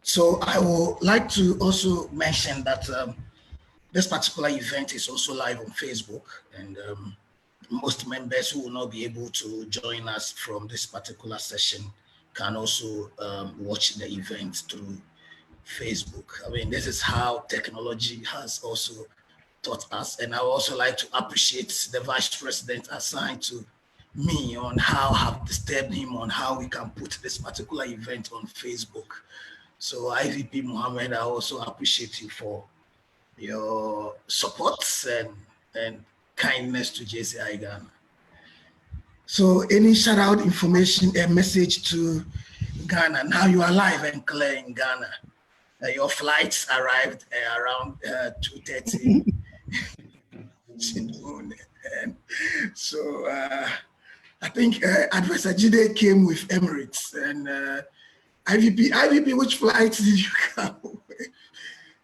So I would like to also mention that this particular event is also live on Facebook, and most members who will not be able to join us from this particular session can also watch the event through Facebook. I mean, this is how technology has also taught us. And I would also like to appreciate the Vice President assigned to me on how I've disturbed him on how we can put this particular event on Facebook. So IVP Mohammad, I also appreciate you for your support and kindness to JCI Ghana. So any shout out information, a message to Ghana. Now you are live and clear in Ghana. Your flights arrived around 2:30. And so I think Advisor Jide came with Emirates, and IVP, which flight did you come with?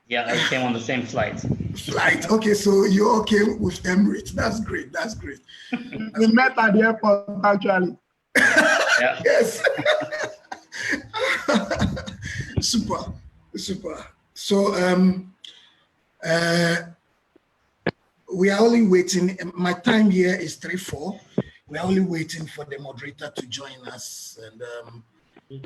Yeah, I came on the same flight. Okay, so you all came with Emirates. That's great. That's great. We met at the airport, actually. Yeah. Yes. Super. So we are only waiting. My time here is 3:04. We are only waiting for the moderator to join us, and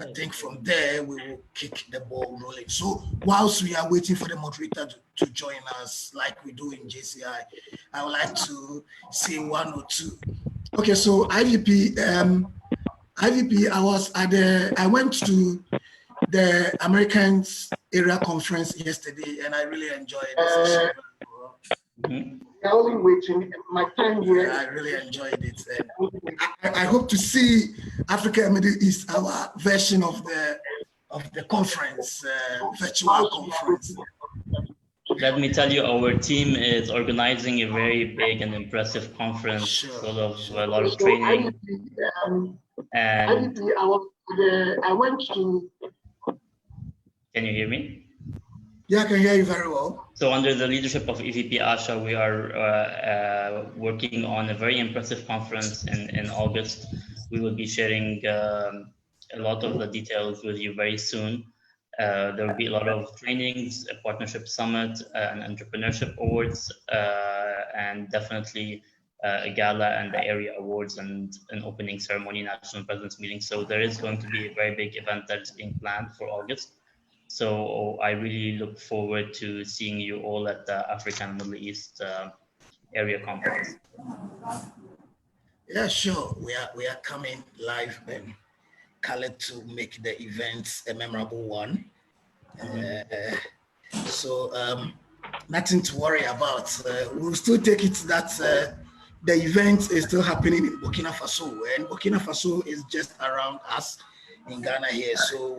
I think from there we will kick the ball rolling. So whilst we are waiting for the moderator to join us, like we do in JCI, I would like to say one or two. Okay, so IVP, I went to the Americans Area Conference yesterday, and I really enjoyed the session. Only waiting. My time here. I really enjoyed it. I hope to see Africa and Middle East, our version of the conference, virtual conference. Let me tell you, our team is organizing a very big and impressive conference, full of a lot of training. And I went to. Can you hear me? Yeah, I can hear you very well. So under the leadership of EVP Asha, we are working on a very impressive conference in August. We will be sharing a lot of the details with you very soon. There will be a lot of trainings, a partnership summit, an entrepreneurship awards, and definitely a gala and the area awards and an opening ceremony, national president's meeting. So there is going to be a very big event that's being planned for August. So I really look forward to seeing you all at the Africa and Middle East area conference. Yeah, sure. We are coming live and colored to make the event a memorable one. So nothing to worry about. We'll still take it that the event is still happening in Burkina Faso, and Burkina Faso is just around us in Ghana here. So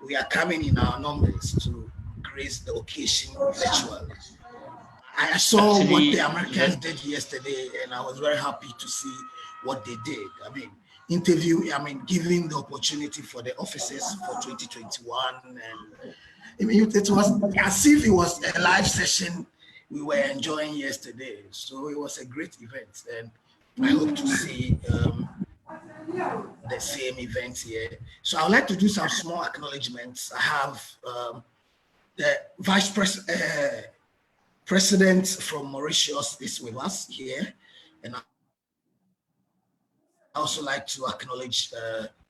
we are coming in our numbers to grace the occasion virtually. I saw what the Americans did yesterday, and I was very happy to see what they did. I mean, giving the opportunity for the officers for 2021, and I mean, it was as if it was a live session we were enjoying yesterday. So it was a great event, and I hope to see the same event here. So I would like to do some small acknowledgements. I have the Vice President from Mauritius is with us here, and I also like to acknowledge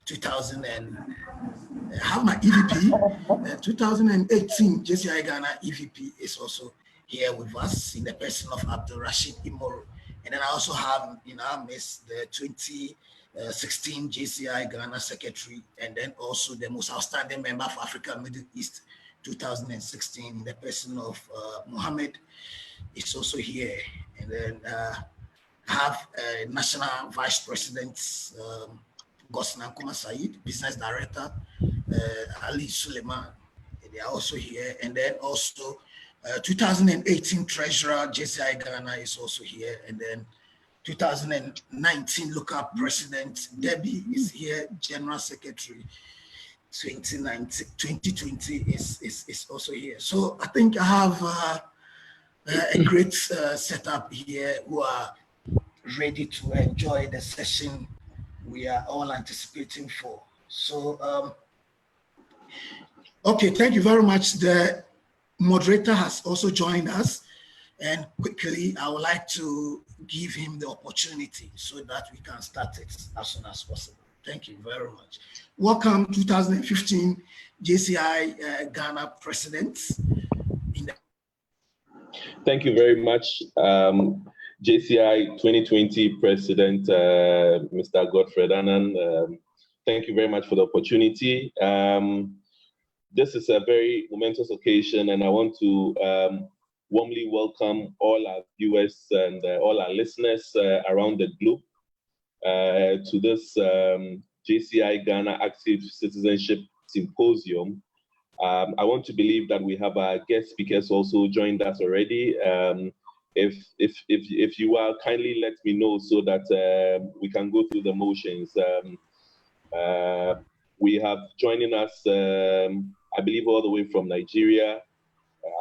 2018 JCI Ghana EVP is also here with us in the person of Abdul Rashid Imoro, and then I also have in our midst the 2016 JCI Ghana Secretary, and then also the most outstanding member for Africa and Middle East 2016, the person of Mohammad is also here. And then I have National Vice President Gosna Kuma Said, Business Director Ali Suleiman, they are also here. And then also 2018 Treasurer JCI Ghana is also here. And then 2019 Local President Debbie is here, General Secretary. 2020 is also here. So I think I have a great setup here who are ready to enjoy the session we are all anticipating for. So Okay, thank you very much. The moderator has also joined us. And quickly, I would like to give him the opportunity so that we can start it as soon as possible. Thank you very much. Welcome 2015 JCI Ghana President. Thank you very much. JCI 2020 President, Mr. Godfred Annan. Thank you very much for the opportunity. This is a very momentous occasion, and I want to warmly welcome all our viewers and all our listeners around the globe to this JCI Ghana Active Citizenship Symposium. I want to believe that we have our guest speakers also joined us already. If you are, kindly let me know so that we can go through the motions. We have joining us, I believe, all the way from Nigeria,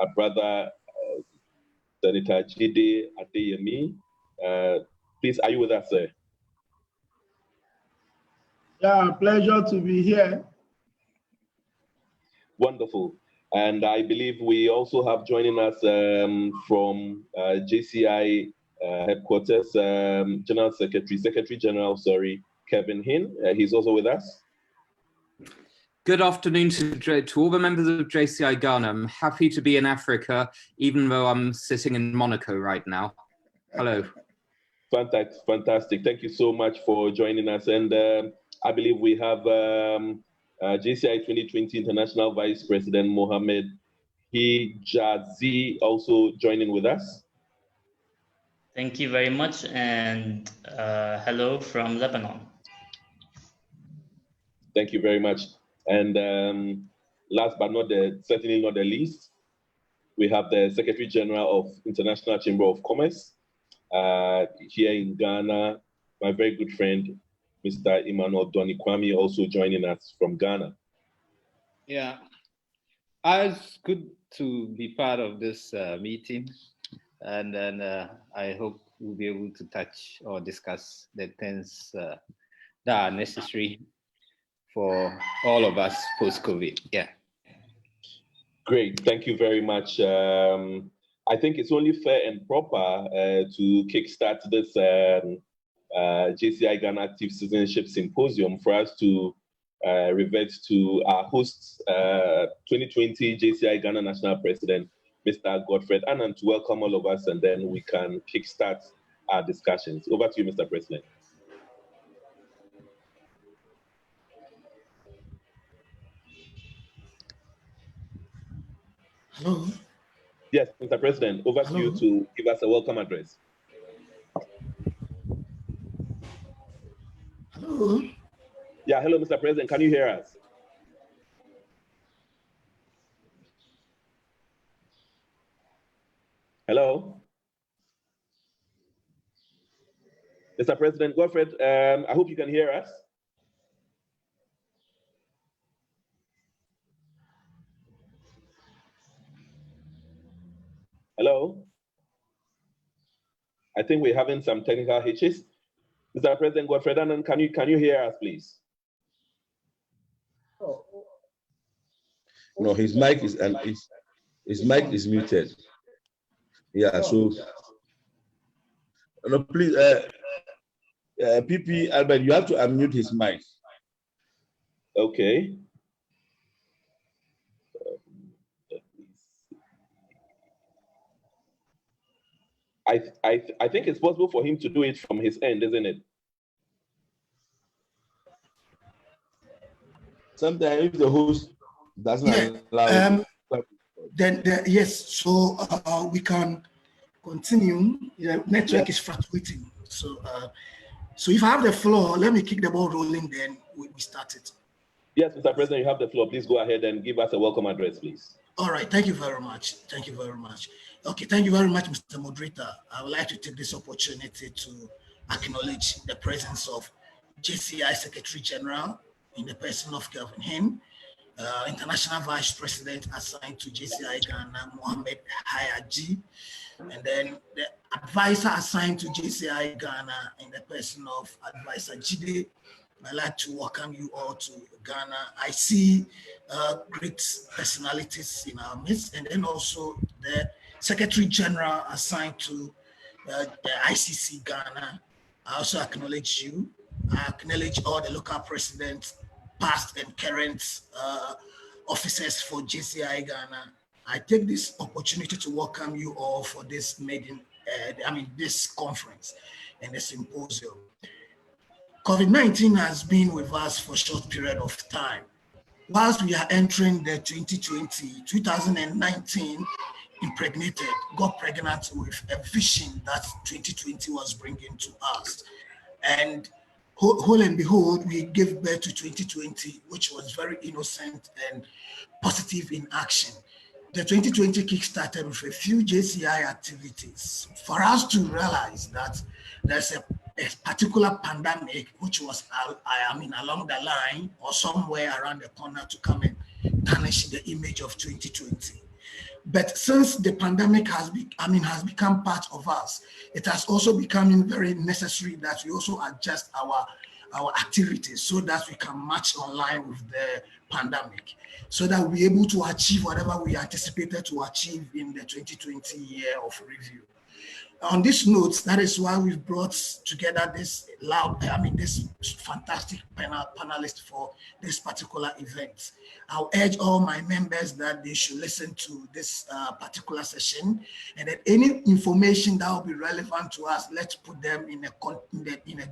our brother, Senator Jide Adeyemi. Please, are you with us, sir? Yeah, pleasure to be here. Wonderful. And I believe we also have joining us from JCI headquarters, Secretary General, Kevin Hin. He's also with us. Good afternoon to all the members of JCI Ghana. I'm happy to be in Africa, even though I'm sitting in Monaco right now. Hello. Fantastic. Thank you so much for joining us. And I believe we have JCI 2020 International Vice President Mohammad Hijazi also joining with us. Thank you very much, and hello from Lebanon. Thank you very much. And last but certainly not the least, we have the Secretary General of International Chamber of Commerce here in Ghana, my very good friend, Mr. Emmanuel Doni-Kwame, also joining us from Ghana. Yeah, it's good to be part of this meeting, and then I hope we'll be able to touch or discuss the things that are necessary for all of us post-COVID. Yeah. Great, thank you very much. I think it's only fair and proper to kickstart this JCI Ghana Active Citizenship Symposium for us to revert to our hosts, 2020 JCI Ghana National President, Mr. Godfred Annan, to welcome all of us, and then we can kickstart our discussions. Over to you, Mr. President. Hello. Yes, Mr. President, over to you to give us a welcome address. Hello. Yeah, hello, Mr. President. Can you hear us? Hello? Mr. President Godfred, I hope you can hear us. Hello? I think we're having some technical hitches. Mr. President Godfred Annan, can you hear us, please? No, his mic is muted. Yeah, so no, please, PP Albert, you have to unmute his mic. Okay. I think it's possible for him to do it from his end, isn't it? Sometimes if the host doesn't allow then yes, so we can continue. The network is fluctuating. So so if I have the floor, let me kick the ball rolling, then we start it. Yes, Mr. President, you have the floor. Please go ahead and give us a welcome address, please. All right, thank you very much. Thank you very much. Okay, thank you very much, Mr. Moderator. I would like to take this opportunity to acknowledge the presence of JCI Secretary General in the person of Kevin Hin, International Vice President assigned to JCI Ghana, Mohammad Hijazi, and then the advisor assigned to JCI Ghana in the person of Advisor Jide, I'd like to welcome you all to Ghana. I see great personalities in our midst, and then also the Secretary General assigned to the Icc Ghana. I also acknowledge you. I acknowledge all the local presidents, past and current officers for JCI Ghana. I take this opportunity to welcome you all for this meeting, this conference and the symposium. COVID-19 has been with us for a short period of time. Whilst we are entering the 2019 impregnated, got pregnant with a vision that 2020 was bringing to us. And whole and behold, we gave birth to 2020, which was very innocent and positive in action. The 2020 kick-started with a few JCI activities for us to realize that there's a particular pandemic which was, along the line or somewhere around the corner to come and tarnish the image of 2020. But since the pandemic has become part of us, it has also become very necessary that we also adjust our activities so that we can match online with the pandemic, so that we're able to achieve whatever we anticipated to achieve in the 2020 year of review. On this note, that is why we've brought together this this fantastic panelists for this particular event. I'll urge all my members that they should listen to this particular session, and that any information that will be relevant to us, let's put them in a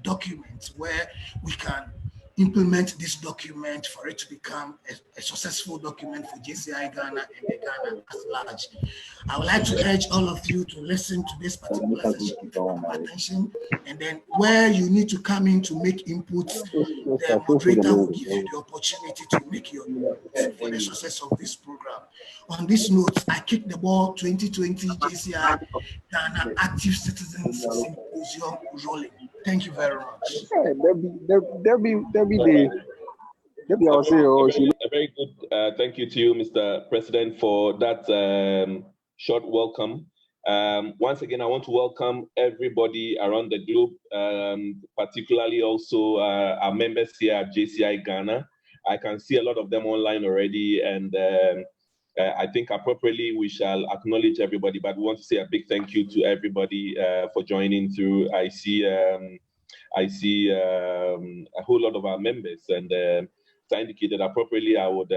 document where we can implement this document for it to become a successful document for JCI Ghana and the Ghana at large. I would like to urge all of you to listen to this particular session with attention, and then where you need to come in to make inputs, the moderator will give you the opportunity to make your inputs for the success of this program. On this note, I kick the ball 2020 JCI Ghana Active Citizens Symposium rolling. Thank you very much. A very good thank you to you, Mr. President, for that short welcome. Once again, I want to welcome everybody around the globe, particularly also our members here at JCI Ghana. I can see a lot of them online already, and I think appropriately we shall acknowledge everybody, but we want to say a big thank you to everybody for joining through. I see a whole lot of our members, and as I indicated appropriately, I would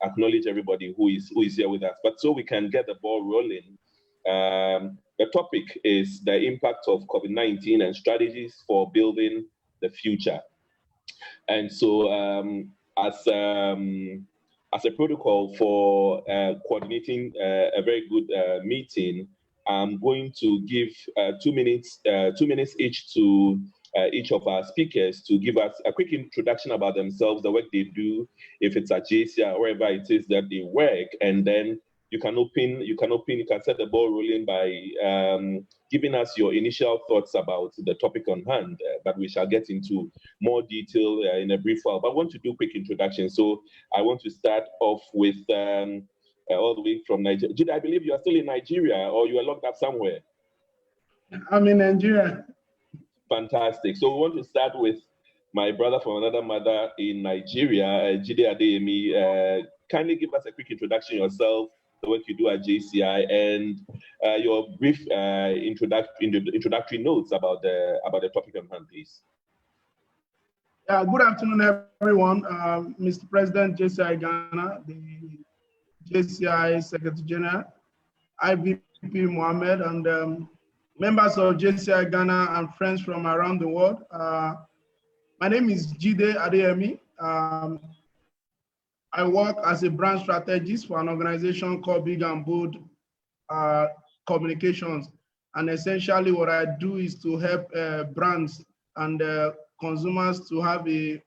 acknowledge everybody who is here with us. But so we can get the ball rolling, the topic is the impact of COVID-19 and strategies for building the future. And so as a protocol for coordinating a very good meeting, I'm going to give 2 minutes each to each of our speakers to give us a quick introduction about themselves, the work they do, if it's at JCI or wherever it is that they work, and then you can set the ball rolling by giving us your initial thoughts about the topic on hand, but we shall get into more detail in a brief while. But I want to do quick introduction. So I want to start off with all the way from Nigeria. Jide, I believe you are still in Nigeria, or you are locked up somewhere? I'm in Nigeria. Fantastic. So we want to start with my brother from another mother in Nigeria, Jide Adeyemi. Kindly give us a quick introduction yourself, the work you do at JCI, and your brief introductory notes about the topic on hand, please. Good afternoon, everyone. Mr. President, JCI Ghana, the JCI Secretary General, IVP Mohammad, and members of JCI Ghana and friends from around the world. My name is Jide Adeyemi. I work as a brand strategist for an organization called Big and Bold Communications. And essentially what I do is to help brands and consumers to have a,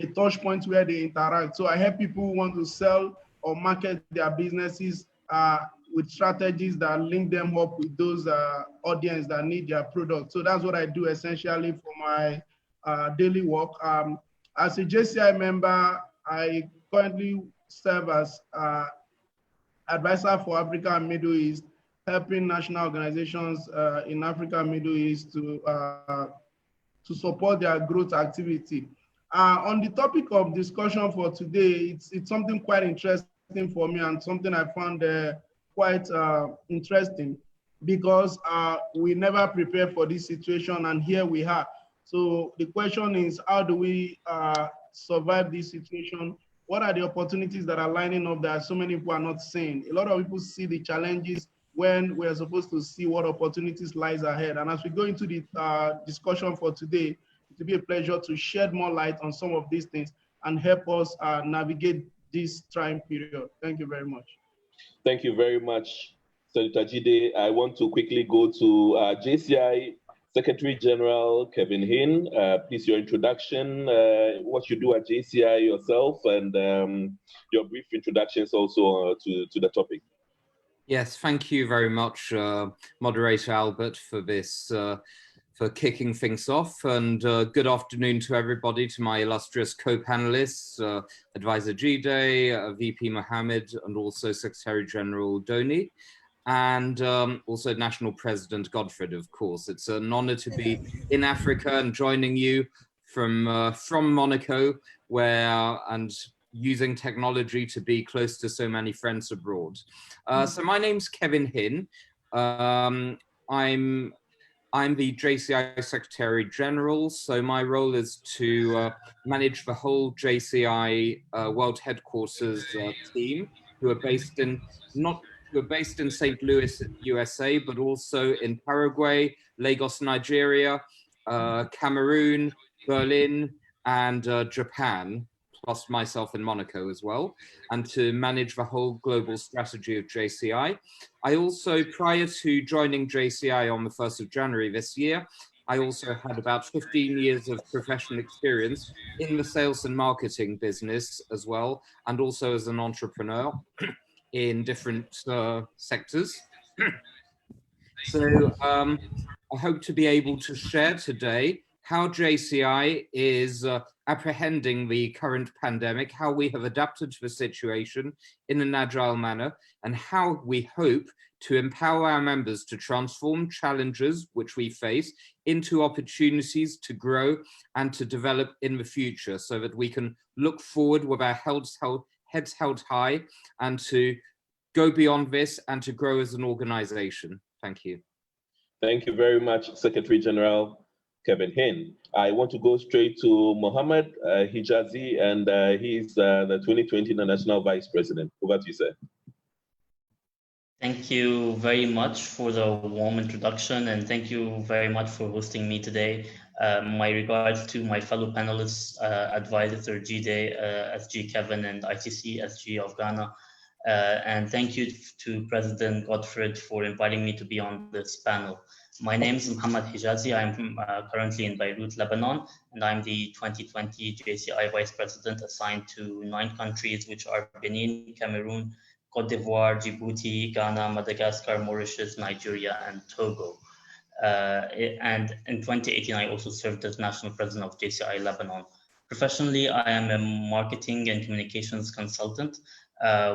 a touch point where they interact. So I help people who want to sell or market their businesses with strategies that link them up with those audience that need their product. So that's what I do essentially for my daily work. As a JCI member, I currently serve as advisor for Africa and Middle East, helping national organizations in Africa and Middle East to to support their growth activity. On the topic of discussion for today, it's something quite interesting for me and something I found quite interesting, because we never prepared for this situation, and here we are. So the question is, how do we survive this situation? What are the opportunities that are lining up that so many people are not seeing? A lot of people see the challenges when we're supposed to see what opportunities lies ahead. And as we go into the discussion for today, it will be a pleasure to shed more light on some of these things and help us navigate this trying period. Thank you very much. Thank you very much, Senator Jide. I want to quickly go to JCI Secretary General Kevin Haines. Please, your introduction, what you do at JCI yourself, and your brief introductions also to the topic. Yes, thank you very much, Moderator Albert, for this, for kicking things off. And good afternoon to everybody, to my illustrious co-panelists, Advisor Jide, VP Mohammad, and also Secretary General Doni, and also National President Godfred, of course. It's an honor to be in Africa and joining you from Monaco, and using technology to be close to so many friends abroad. So my name's Kevin Haines. I'm the JCI Secretary General, so my role is to manage the whole JCI World Headquarters team, who are based in St. Louis, USA, but also in Paraguay, Lagos, Nigeria, Cameroon, Berlin, and Japan, plus myself in Monaco as well, and to manage the whole global strategy of JCI. I also, prior to joining JCI on the 1st of January this year, I also had about 15 years of professional experience in the sales and marketing business as well, and also as an entrepreneur in different sectors. So I hope to be able to share today how JCI is apprehending the current pandemic, how we have adapted to the situation in an agile manner, and how we hope to empower our members to transform challenges which we face into opportunities to grow and to develop in the future, so that we can look forward with our heads held high and to go beyond this and to grow as an organization. Thank you. Thank you very much, Secretary General Kevin Haines. I want to go straight to Mohammad Hijazi, and he's the 2020 National Vice President. Over to you, sir. Thank you very much for the warm introduction, and thank you very much for hosting me today. My regards to my fellow panelists, Advisor Jide, SG Kevin, and Icc SG of Ghana. And thank you to President Godfred for inviting me to be on this panel. My name is Mohammad Hijazi. I'm currently in Beirut, Lebanon, and I'm the 2020 JCI Vice President assigned to 9 countries, which are Benin, Cameroon, Cote d'Ivoire, Djibouti, Ghana, Madagascar, Mauritius, Nigeria, and Togo. And in 2018, I also served as National President of JCI Lebanon. Professionally, I am a marketing and communications consultant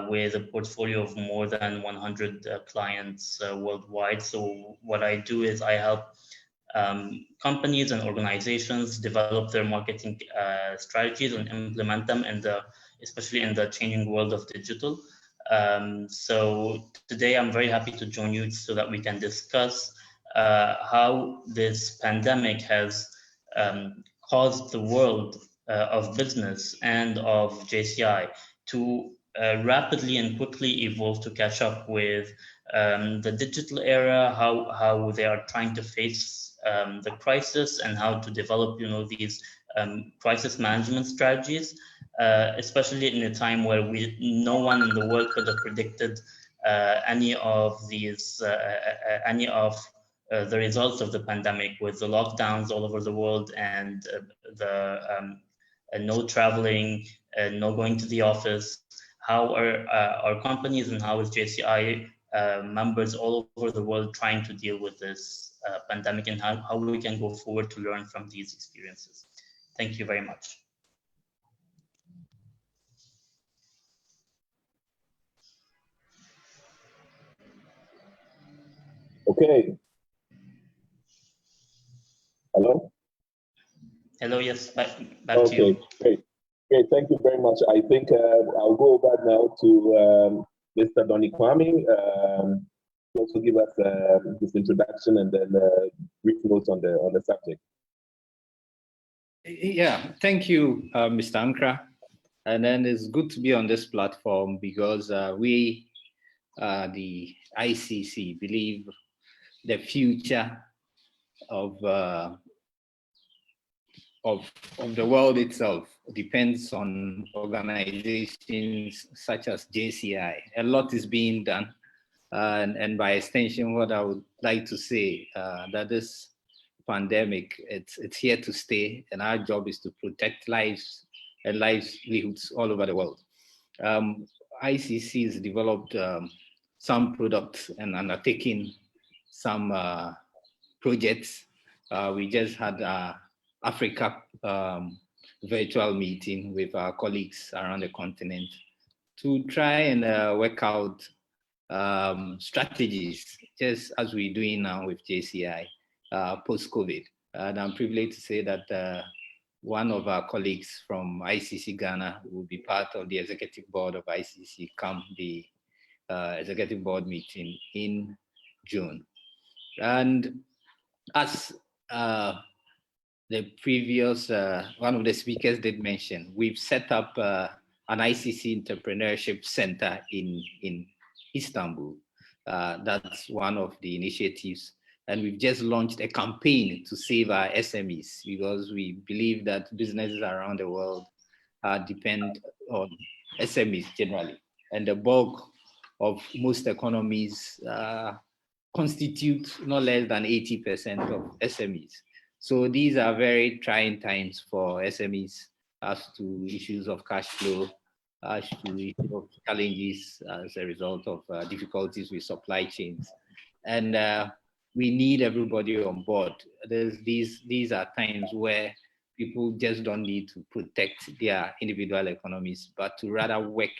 with a portfolio of more than 100 clients worldwide. So what I do is I help companies and organizations develop their marketing strategies and implement them, especially in the changing world of digital. So today I'm very happy to join you so that we can discuss how this pandemic has caused the world of business and of JCI to rapidly and quickly evolve to catch up with the digital era, how they are trying to face the crisis, and how to develop, these crisis management strategies, especially in a time where no one in the world could have predicted any of the results of the pandemic, with the lockdowns all over the world and the no traveling, no going to the office. How are our companies and how is JCI members all over the world trying to deal with this pandemic, and how we can go forward to learn from these experiences. Thank you very much. Okay. Hello? Hello, yes, back to you. Okay, great. Great, thank you very much. I think I'll go over now to Mr. Doni-Kwame. Also give us his introduction and then brief notes on the subject. Yeah, thank you, Mr. Ankrah. And then it's good to be on this platform because we, the ICC, believe the future of the world itself depends on organizations such as JCI. A lot is being done. And by extension, what I would like to say, that this pandemic, it's here to stay, and our job is to protect lives and livelihoods all over the world. ICC has developed some products and undertaking some projects. We just had Africa virtual meeting with our colleagues around the continent to try and work out strategies, just as we're doing now with JCI post-COVID. And I'm privileged to say that one of our colleagues from Icc Ghana will be part of the executive board of ICC come the executive board meeting in June. And as the previous, one of the speakers did mention, we've set up an ICC Entrepreneurship Center in Istanbul. That's one of the initiatives. And we've just launched a campaign to save our SMEs because we believe that businesses around the world depend on SMEs generally. And the bulk of most economies constitute no less than 80% of SMEs. So these are very trying times for SMEs as to issues of cash flow, as to issues of challenges as a result of difficulties with supply chains. And we need everybody on board. These are times where people just don't need to protect their individual economies, but to rather work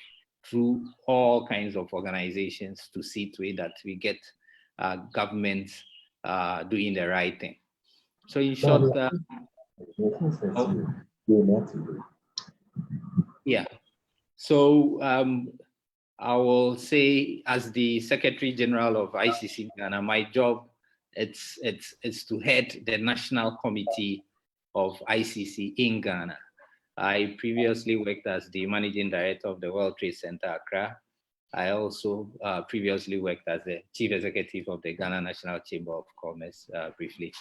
through all kinds of organizations to see to it that we get governments doing the right thing. So in short, yeah. So I will say, as the Secretary General of ICC Ghana, my job it's to head the National Committee of ICC in Ghana. I previously worked as the Managing Director of the World Trade Center, Accra. I also previously worked as the Chief Executive of the Ghana National Chamber of Commerce briefly.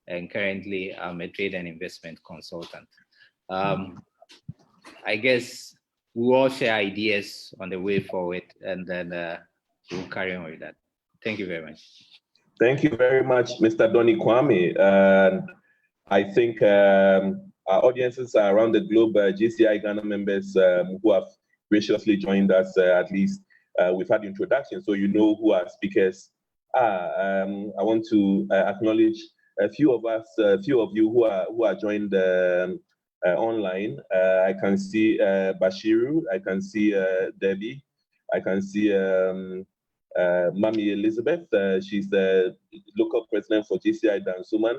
And currently I'm a trade and investment consultant. I guess we all share ideas on the way forward, and then we'll carry on with that. Thank you very much. Thank you very much, Mr. Doni-Kwame. I think our audiences around the globe, JCI Ghana members who have graciously joined us, at least we've had introductions, so you know who our speakers are. I want to acknowledge a few of us, a few of you who are joined online. I can see Bashiru, I can see Debbie, I can see Mami Elizabeth. She's the local president for JCI Dansuman.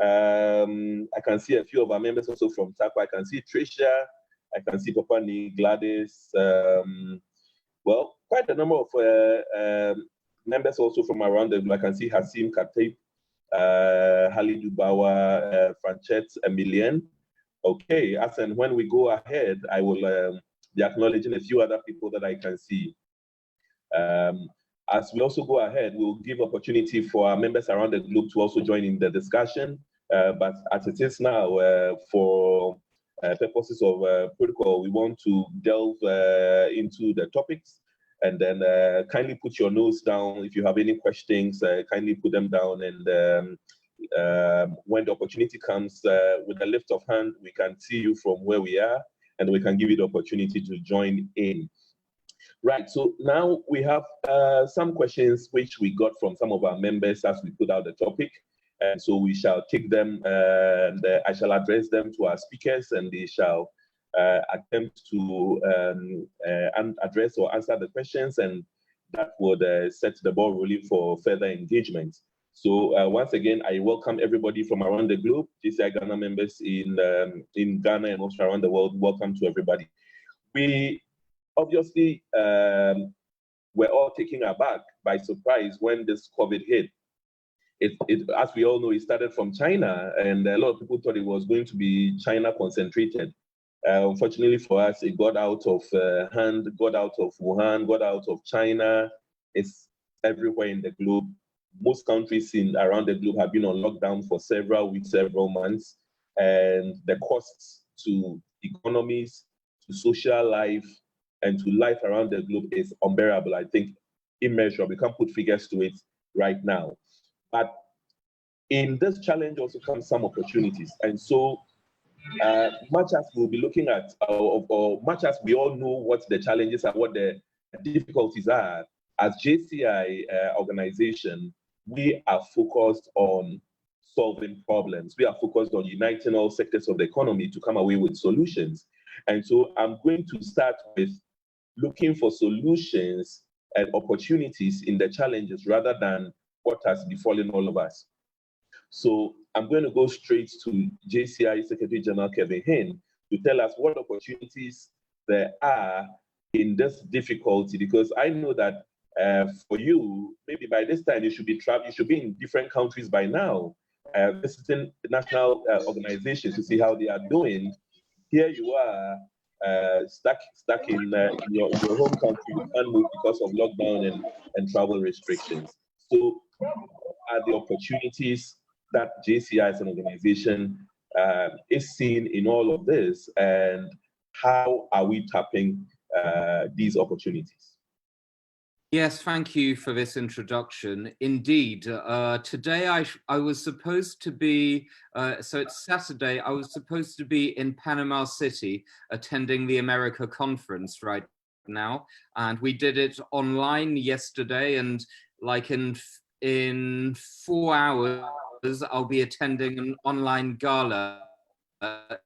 I can see a few of our members also from TACO. I can see Tricia, I can see Papani, Gladys. Well, quite a number of members also from around the globe. I can see Hasim Khatib, Halidou Bawa, Franchette Emilien. Okay, as and when we go ahead, I will be acknowledging a few other people that I can see. As we also go ahead, we'll give opportunity for our members around the globe to also join in the discussion. But as it is now, for purposes of protocol, we want to delve into the topics, and then kindly put your notes down. If you have any questions, kindly put them down, and when the opportunity comes, with a lift of hand, we can see you from where we are, and we can give you the opportunity to join in. Right, so now we have some questions which we got from some of our members as we put out the topic. And so we shall take them, and I shall address them to our speakers, and they shall attempt to address or answer the questions, and that would set the ball rolling for further engagement. So once again, I welcome everybody from around the globe, JCI Ghana members in Ghana and also around the world. Welcome to everybody. We obviously were all taken aback by surprise when this COVID hit. As we all know, it started from China, and a lot of people thought it was going to be China concentrated. Unfortunately for us, it got out of hand, got out of Wuhan, got out of China. It's everywhere in the globe. Most countries around the globe have been on lockdown for several weeks, several months, and the costs to economies, to social life, and to life around the globe is unbearable. I think immeasurable. We can't put figures to it right now. But in this challenge also comes some opportunities. And so much as we'll be looking at, or much as we all know what the challenges are, what the difficulties are, as JCI organization, we are focused on solving problems. We are focused on uniting all sectors of the economy to come away with solutions. And so I'm going to start with looking for solutions and opportunities in the challenges rather than what has befallen all of us. So I'm going to go straight to JCI Secretary General Kevin Haines to tell us what opportunities there are in this difficulty, because I know that for you, maybe by this time you should be traveling, you should be in different countries by now, visiting national organizations to see how they are doing. Here you are, stuck in your home country. You can't move because of lockdown and travel restrictions. So what are the opportunities that JCI as an organization is seeing in all of this, and how are we tapping these opportunities? Yes, thank you for this introduction. Indeed, today I was supposed to be, so it's Saturday, I was supposed to be in Panama City attending the America conference right now. And we did it online yesterday, and like in 4 hours, I'll be attending an online gala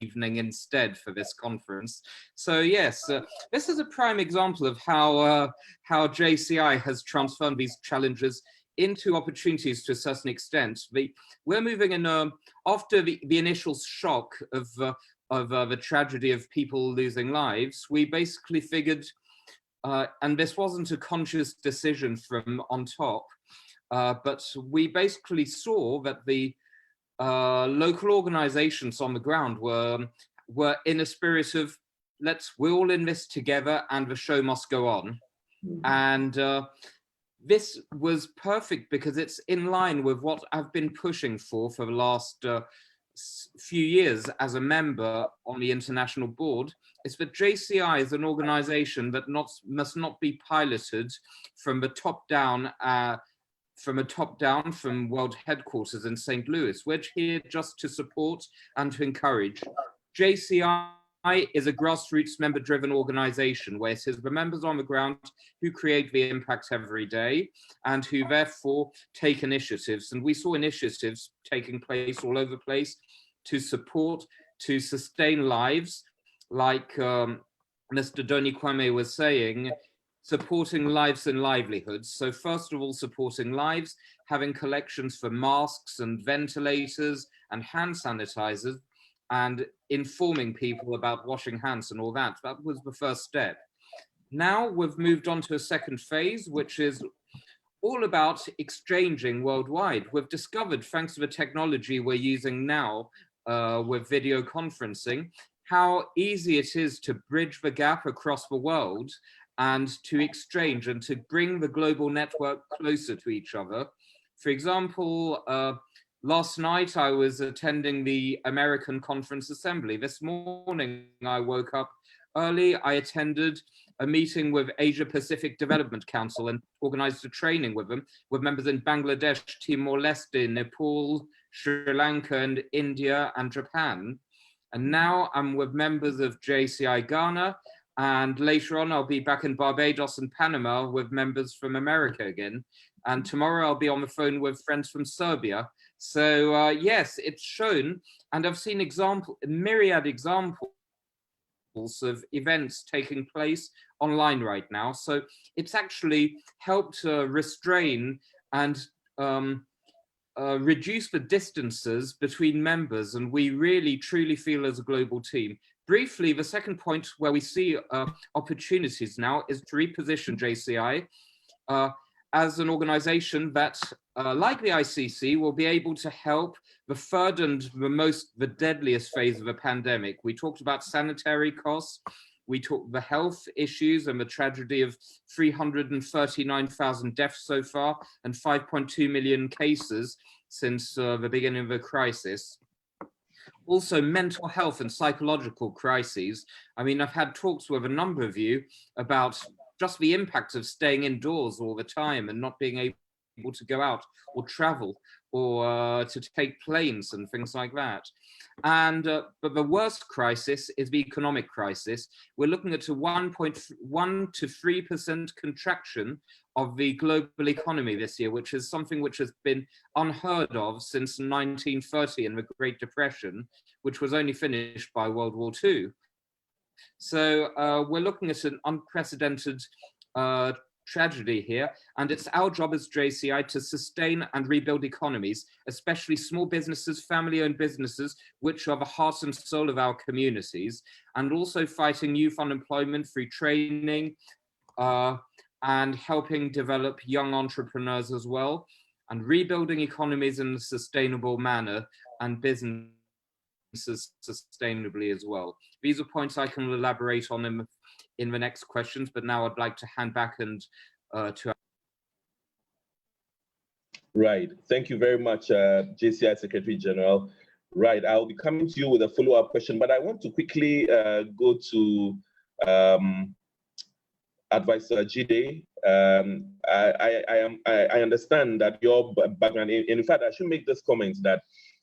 evening instead for this conference. So yes, this is a prime example of how JCI has transformed these challenges into opportunities to a certain extent. We're moving in after the initial shock of the tragedy of people losing lives. We basically figured, and this wasn't a conscious decision from on top, but we basically saw that the local organizations on the ground were in a spirit of we're all in this together and the show must go on. And this was perfect because it's in line with what I've been pushing for the last few years as a member on the international board. Is that JCI is an organization that must not be piloted from the top down, from world headquarters in St. Louis. We're here just to support and to encourage. JCI is a grassroots member-driven organization where it is the members on the ground who create the impact every day and who therefore take initiatives. And we saw initiatives taking place all over the place to support, to sustain lives, like Mr. Doni-Kwame was saying, supporting lives and livelihoods. So first of all, supporting lives, having collections for masks and ventilators and hand sanitizers, and informing people about washing hands and all that. That was the first step. Now we've moved on to a second phase, which is all about exchanging worldwide. We've discovered, thanks to the technology we're using now with video conferencing, how easy it is to bridge the gap across the world and to exchange and to bring the global network closer to each other. For example, last night I was attending the American Conference Assembly. This morning I woke up early. I attended a meeting with Asia Pacific Development Council and organized a training with them, with members in Bangladesh, Timor-Leste, Nepal, Sri Lanka, and India and Japan. And now I'm with members of JCI Ghana, and later on I'll be back in Barbados and Panama with members from America again. And tomorrow I'll be on the phone with friends from Serbia. So yes, it's shown, and I've seen myriad examples of events taking place online right now. So it's actually helped restrain and reduce the distances between members, and we really truly feel as a global team. Briefly, the second point where we see opportunities now is to reposition JCI as an organization that, like the ICC, will be able to help the third and the deadliest phase of the pandemic. We talked about sanitary costs, we talked the health issues and the tragedy of 339,000 deaths so far and 5.2 million cases since the beginning of the crisis. Also, mental health and psychological crises. I mean, I've had talks with a number of you about just the impact of staying indoors all the time and not being able to go out or travel or to take planes and things like that. And but the worst crisis is the economic crisis. We're looking at a 1.1 to 3% contraction of the global economy this year, which is something which has been unheard of since 1930 and the Great Depression, which was only finished by World War II. So we're looking at an unprecedented tragedy here, and it's our job as JCI to sustain and rebuild economies, especially small businesses, family-owned businesses, which are the heart and soul of our communities, and also fighting youth unemployment through training and helping develop young entrepreneurs as well, and rebuilding economies in a sustainable manner and businesses sustainably as well. These are points I can elaborate on in the next questions, but now I'd like to hand back and to. Right. Thank you very much, JCI Secretary General. Right. I'll be coming to you with a follow-up question, but I want to quickly go to Advisor Jide. I understand that your background. In fact, I should make this comment that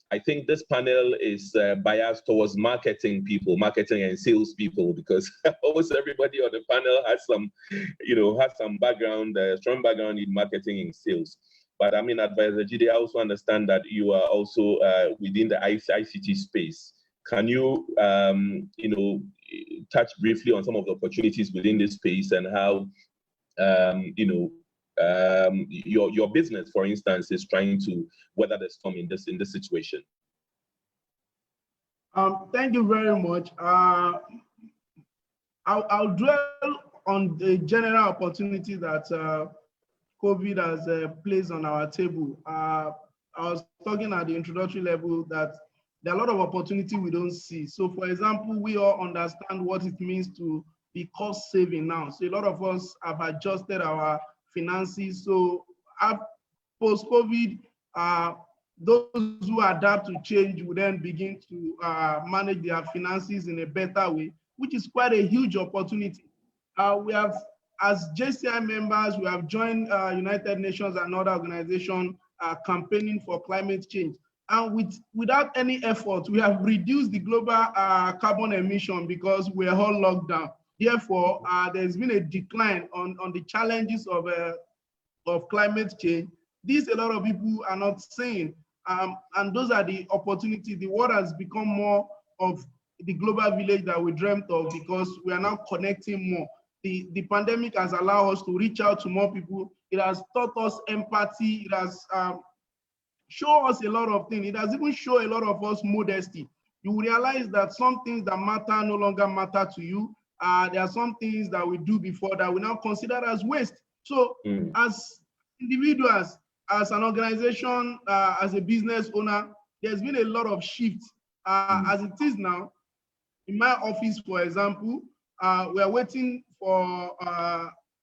I think this panel is biased towards marketing and sales people, because almost everybody on the panel has some, has some background, strong background in marketing and sales. But I mean, Advisor Jide, I also understand that you are also within the ICT space. Can you, touch briefly on some of the opportunities within this space and how, your business, for instance, is trying to weather the storm in this situation? Thank you very much. I'll dwell on the general opportunity that COVID has placed on our table. I was talking at the introductory level that there are a lot of opportunity we don't see. So, for example, we all understand what it means to be cost saving now. So a lot of us have adjusted our finances. So post-COVID, those who adapt to change will then begin to manage their finances in a better way, which is quite a huge opportunity. We have, as JCI members, we have joined United Nations and other organizations campaigning for climate change. And without any effort, we have reduced the global carbon emission because we are all locked down. Therefore, there's been a decline on the challenges of climate change. This a lot of people are not saying, and those are the opportunities. The world has become more of the global village that we dreamt of because we are now connecting more. The pandemic has allowed us to reach out to more people. It has taught us empathy. It has shown us a lot of things. It has even shown a lot of us modesty. You will realize that some things that matter no longer matter to you. There are some things that we do before that we now consider as waste. So as individuals, as an organization, as a business owner, there's been a lot of shifts. As it is now, in my office, for example, we are waiting for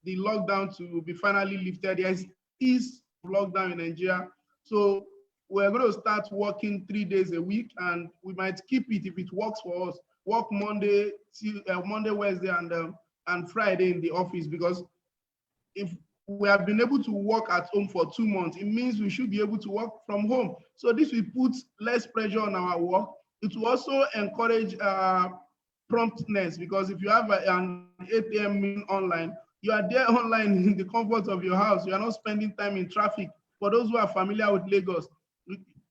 the lockdown to be finally lifted. There is lockdown in Nigeria. So we're going to start working 3 days a week, and we might keep it if it works for us. Work Monday, Wednesday, and Friday in the office, because if we have been able to work at home for 2 months, it means we should be able to work from home. So this will put less pressure on our work. It will also encourage promptness, because if you have an 8 a.m. meeting online, you are there online in the comfort of your house. You are not spending time in traffic. For those who are familiar with Lagos,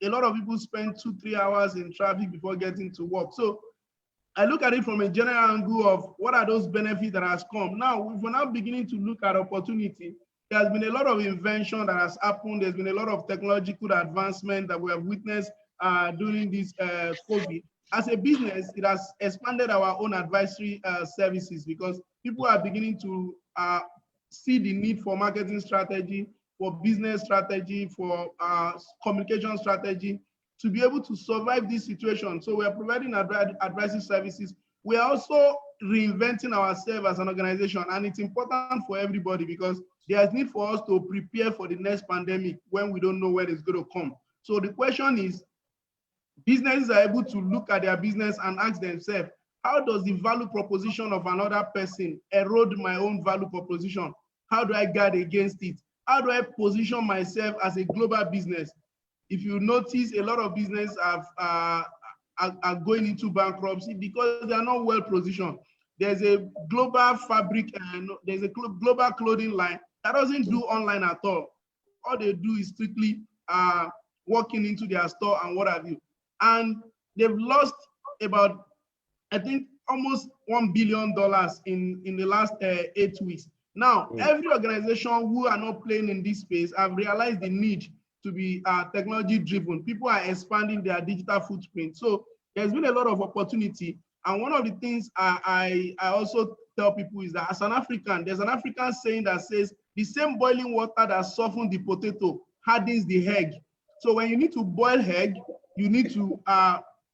a lot of people spend 2-3 hours in traffic before getting to work. So I look at it from a general angle of what are those benefits that has come. Now, if we're now beginning to look at opportunity, There has been a lot of invention that has happened. There's been a lot of technological advancement that we have witnessed during this COVID. As a business, it has expanded our own advisory services because people are beginning to see the need for marketing strategy, for business strategy, for communication strategy to be able to survive this situation. So we are providing advisory services. We are also reinventing ourselves as an organization, and it's important for everybody because there's need for us to prepare for the next pandemic when we don't know where it's going to come. So the question is, businesses are able to look at their business and ask themselves, how does the value proposition of another person erode my own value proposition? How do I guard against it? How do I position myself as a global business? If you notice, a lot of businesses are going into bankruptcy because they are not well positioned. There's a global fabric and there's a global clothing line that doesn't do online at all. All they do is strictly walking into their store and what have you. And they've lost about, I think, almost $1 billion in the last 8 weeks. Now, every organization who are not playing in this space have realized the need to be technology driven. People are expanding their digital footprint. So there's been a lot of opportunity. And one of the things I also tell people is that as an African, there's an African saying that says, the same boiling water that softens the potato hardens the egg. So when you need to boil egg, you need to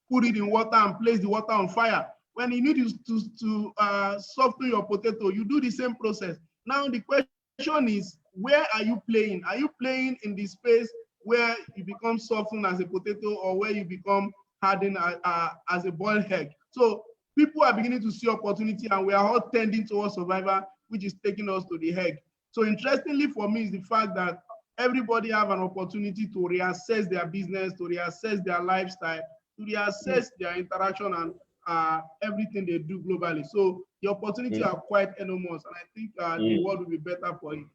put it in water and place the water on fire. When you need to soften your potato, you do the same process. Now the question is, where are you playing? Are you playing in the space where you become softened as a potato or where you become hardened as a boiled egg? So people are beginning to see opportunity and we are all tending towards survival, which is taking us to the egg. So interestingly for me is the fact that everybody have an opportunity to reassess their business, to reassess their lifestyle, to reassess their interaction and everything they do globally. So the opportunities are quite enormous, and I think the world will be better for it.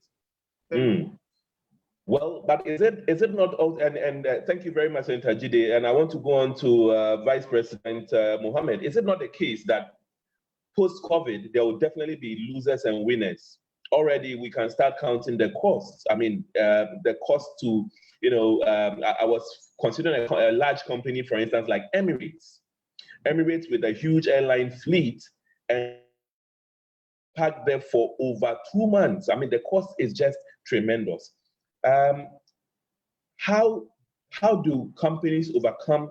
Well, but is it not? And thank you very much, Senator Jide. And I want to go on to Vice President Mohammad. Is it not the case that post-COVID there will definitely be losers and winners? Already, we can start counting the costs. I mean, the cost to, I was considering a large company, for instance, like Emirates with a huge airline fleet and packed there for over 2 months. I mean, the cost is just tremendous. How do companies overcome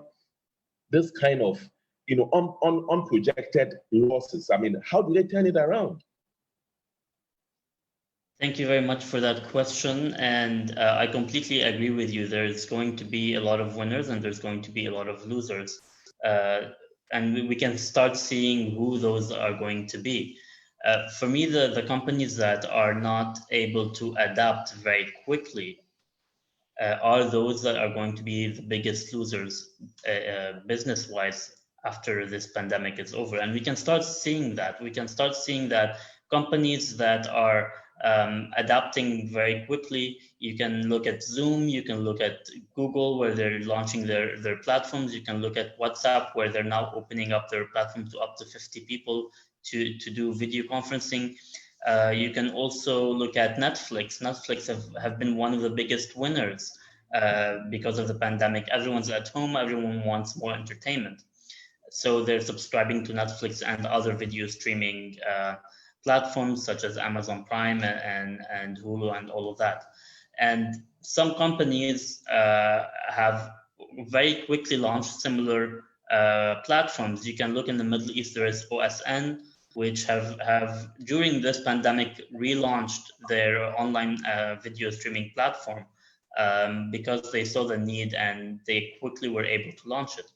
this kind of, unprojected losses? I mean, how do they turn it around? Thank you very much for that question. And I completely agree with you. There's going to be a lot of winners and there's going to be a lot of losers. And we can start seeing who those are going to be. For me, the companies that are not able to adapt very quickly are those that are going to be the biggest losers business-wise after this pandemic is over. And we can start seeing that. We can start seeing that companies that are adapting very quickly. You can look at Zoom, you can look at Google where they're launching their platforms, you can look at WhatsApp where they're now opening up their platform to up to 50 people to do video conferencing. You can also look at Netflix. Netflix have been one of the biggest winners because of the pandemic. Everyone's at home, everyone wants more entertainment. So they're subscribing to Netflix and other video streaming platforms such as Amazon Prime and Hulu and all of that. And some companies have very quickly launched similar platforms. You can look in the Middle East, there is OSN, which have during this pandemic relaunched their online video streaming platform because they saw the need and they quickly were able to launch it.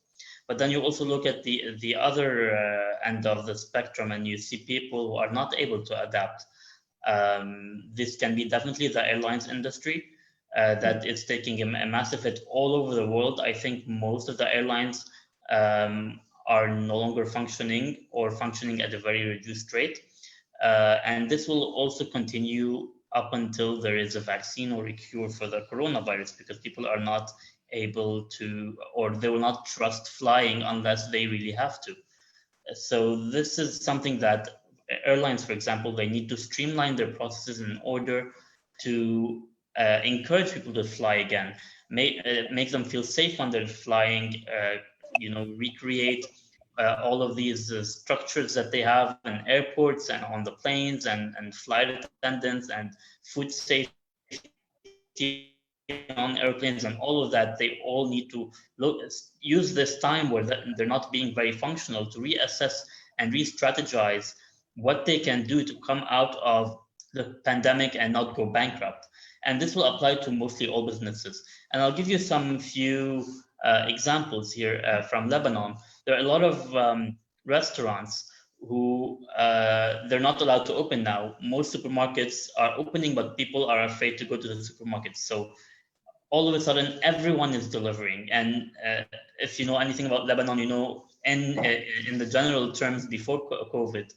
But then you also look at the other end of the spectrum and you see people who are not able to adapt. This can be definitely the airlines industry that is taking a massive hit all over the world. I think most of the airlines are no longer functioning or functioning at a very reduced rate. And this will also continue up until there is a vaccine or a cure for the coronavirus, because people are not able to, or they will not trust flying unless they really have to. So this is something that airlines, for example, they need to streamline their processes in order to encourage people to fly again, make them feel safe when they're flying, recreate all of these structures that they have in airports and on the planes and flight attendants and food safety on airplanes and all of that. They all need to use this time where they're not being very functional to reassess and re-strategize what they can do to come out of the pandemic and not go bankrupt. And this will apply to mostly all businesses. And I'll give you some few examples here from Lebanon. There are a lot of restaurants who they're not allowed to open now. Most supermarkets are opening, but people are afraid to go to the supermarkets. So all of a sudden, everyone is delivering. And if you know anything about Lebanon, you know, in the general terms before COVID,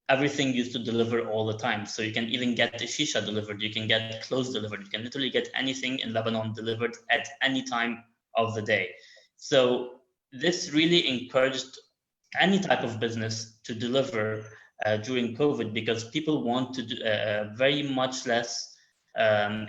everything used to deliver all the time. So you can even get the shisha delivered, you can get clothes delivered, you can literally get anything in Lebanon delivered at any time of the day. So this really encouraged any type of business to deliver during COVID, because people want to do very much less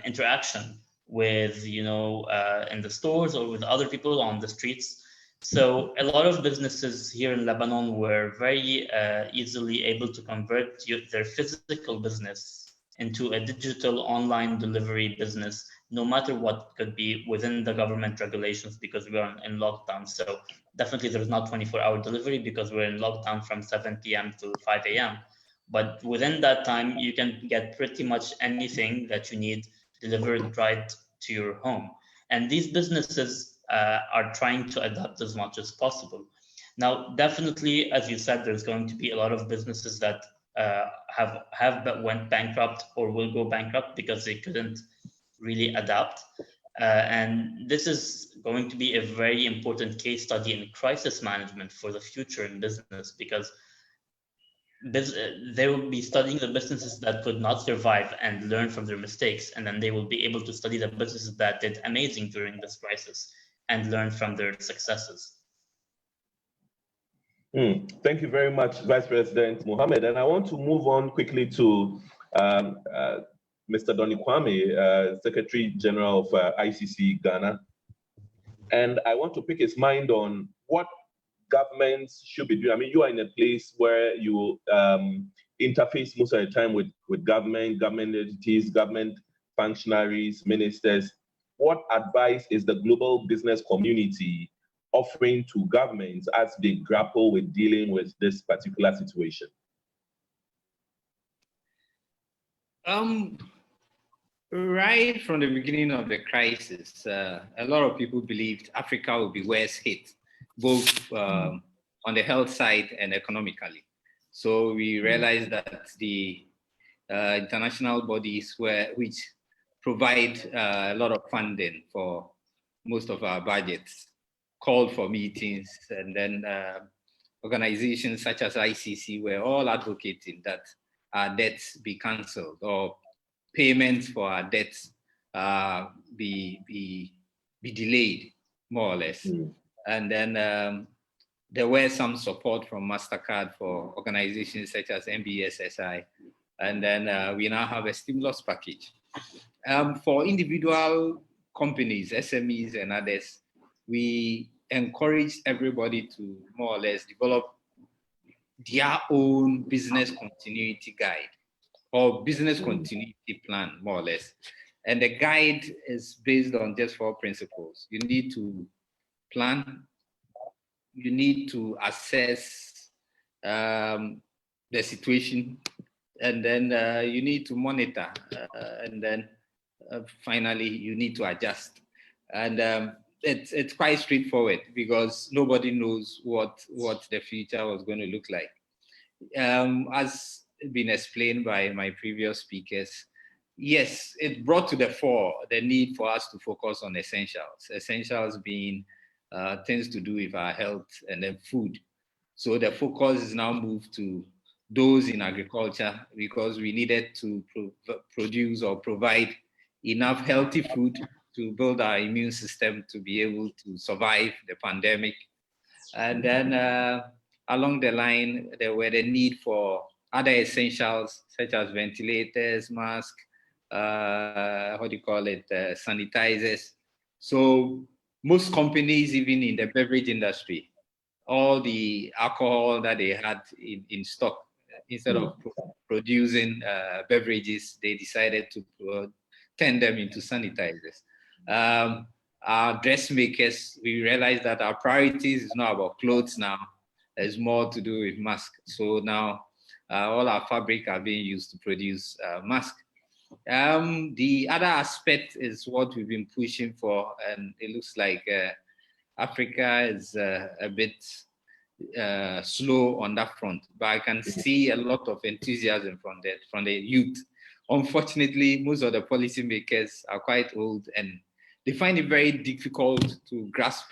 interaction with, in the stores or with other people on the streets. So a lot of businesses here in Lebanon were very easily able to convert their physical business into a digital online delivery business, no matter what could be within the government regulations, because we are in lockdown. So definitely there's not 24-hour delivery because we're in lockdown from 7 p.m. to 5 a.m. But within that time, you can get pretty much anything that you need delivered right to your home. And these businesses are trying to adapt as much as possible. Now, definitely, as you said, there's going to be a lot of businesses that have went bankrupt or will go bankrupt because they couldn't really adapt. And this is going to be a very important case study in crisis management for the future in business, because they will be studying the businesses that could not survive and learn from their mistakes, and then they will be able to study the businesses that did amazing during this crisis and learn from their successes. Thank you very much, Vice President Mohammad. And I want to move on quickly to Mr. Doni-Kwame, Secretary General of Icc Ghana. And I want to pick his mind on what governments should be doing. I mean, you are in a place where you interface most of the time with government entities, government functionaries, ministers. What advice is the global business community offering to governments as they grapple with dealing with this particular situation? Right from the beginning of the crisis, a lot of people believed Africa would be worse hit, both on the health side and economically. So we realized that the international bodies which provide a lot of funding for most of our budgets called for meetings, and then organizations such as Icc were all advocating that our debts be cancelled or payments for our debts be delayed, more or less. And then there were some support from MasterCard for organizations such as MBSSI. And then we now have a stimulus package. For individual companies, SMEs and others, we encourage everybody to more or less develop their own business continuity guide or business continuity plan, more or less. And the guide is based on just 4 principles. You need to plan, you need to assess the situation, and then you need to monitor, and then finally you need to adjust. And it's quite straightforward because nobody knows what the future was going to look like. As been explained by my previous speakers, yes, it brought to the fore the need for us to focus on essentials. Essentials being things to do with our health and then food. So the focus is now moved to those in agriculture because we needed to produce or provide enough healthy food to build our immune system to be able to survive the pandemic. And then along the line, there were the need for other essentials such as ventilators, masks, sanitizers. So most companies, even in the beverage industry, all the alcohol that they had in stock, instead of producing beverages, they decided to turn them into sanitizers. Our dressmakers, we realized that our priorities is not about clothes now. There's more to do with masks. So now all our fabric are being used to produce masks. The other aspect is what we've been pushing for, and it looks like Africa is a bit slow on that front, but I can see a lot of enthusiasm from the youth. Unfortunately, most of the policymakers are quite old and they find it very difficult to grasp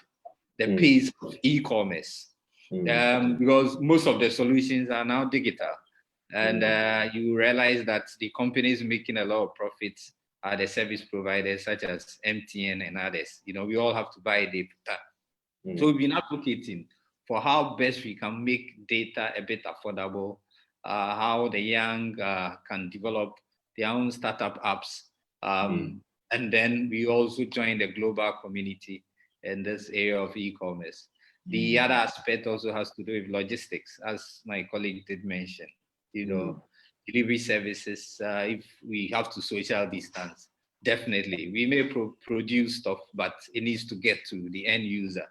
the pace of e-commerce because most of the solutions are now digital. And you realize that the companies making a lot of profits are the service providers such as MTN and others. You know, we all have to buy data. So we've been advocating for how best we can make data a bit affordable, how the young can develop their own startup apps. And then we also join the global community in this area of e-commerce. The other aspect also has to do with logistics, as my colleague did mention. You know, delivery services, if we have to social distance, definitely. We may produce stuff, but it needs to get to the end user.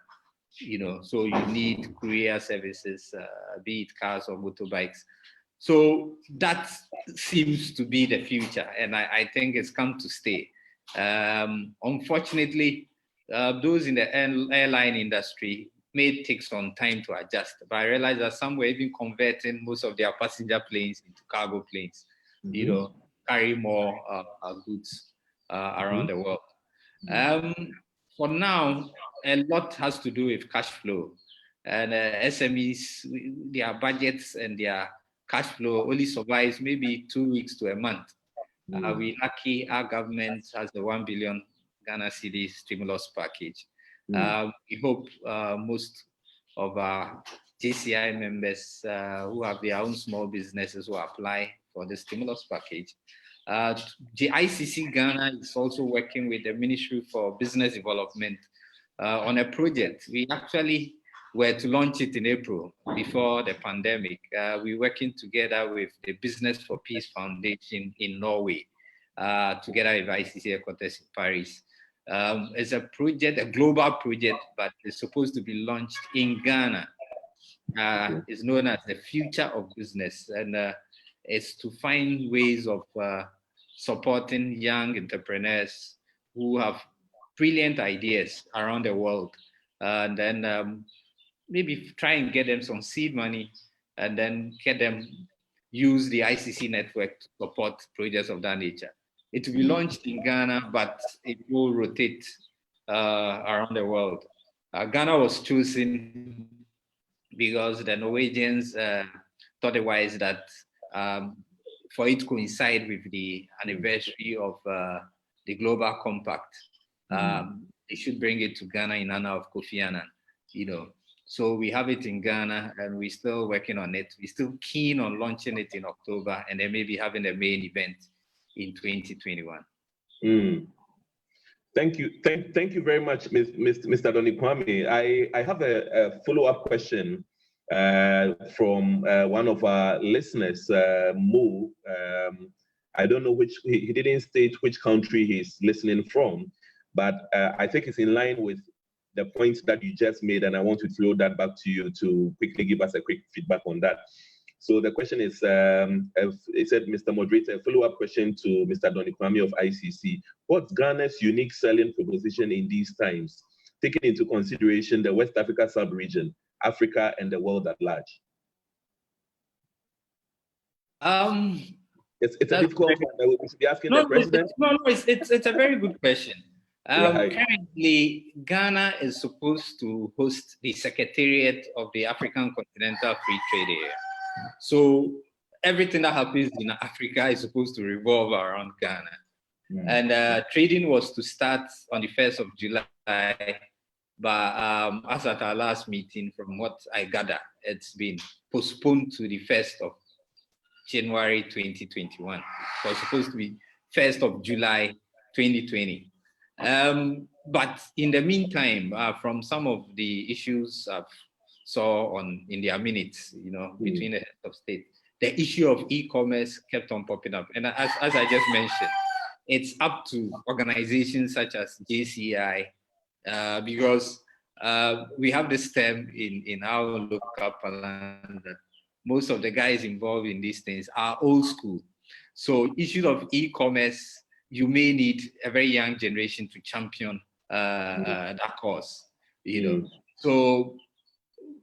You know, so you need courier services, be it cars or motorbikes. So that seems to be the future, and I think it's come to stay. Unfortunately, those in the airline industry may take some time to adjust, but I realize that some were even converting most of their passenger planes into cargo planes, you know, carry more goods around the world. For now, a lot has to do with cash flow, and SMEs, their budgets and their cash flow only survives maybe 2 weeks to a month. We're lucky our government has the 1 billion Ghana Cedis stimulus package. We hope most of our JCI members who have their own small businesses will apply for the stimulus package. The Icc Ghana is also working with the Ministry for Business Development on a project. We actually were to launch it in April before the pandemic. We're working together with the Business for Peace Foundation in Norway, together with Icc headquarters in Paris. It's a project, a global project, but it's supposed to be launched in Ghana. It's known as the Future of Business, and it's to find ways of supporting young entrepreneurs who have brilliant ideas around the world, and then maybe try and get them some seed money, and then get them use the Icc network to support projects of that nature. It will be launched in Ghana, but it will rotate around the world. Ghana was chosen because the Norwegians thought it wise that for it to coincide with the anniversary of the Global Compact, they should bring it to Ghana in honor of Kofi Annan, you know. So we have it in Ghana, and we're still working on it. We're still keen on launching it in October, and then maybe having a main event in 2021. Thank you. Thank you very much, Mr. Doni-Kwame. I have a follow-up question from one of our listeners, Mo. I don't know which, he didn't state which country he's listening from, but I think it's in line with the points that you just made, and I want to throw that back to you to quickly give us a quick feedback on that. So the question is, it said, Mr. Moderator, a follow-up question to Mr. Doni-Kwame of Icc. What's Ghana's unique selling proposition in these times, taking into consideration the West Africa sub-region, Africa, and the world at large? It's a difficult one. We should be asking the president. It's a very good question. Right. Currently, Ghana is supposed to host the Secretariat of the African Continental Free Trade Area. So everything that happens in Africa is supposed to revolve around Ghana. And trading was to start on the 1st of July, but as at our last meeting, from what I gather, it's been postponed to the 1st of January 2021. It was supposed to be 1st of July 2020. But in the meantime, from some of the issues I've saw in their minutes, between the heads of state, the issue of e-commerce kept on popping up. And as I just mentioned, it's up to organizations such as JCI, because we have this term in our local parlance that most of the guys involved in these things are old school. So issues of e-commerce, you may need a very young generation to champion that cause, So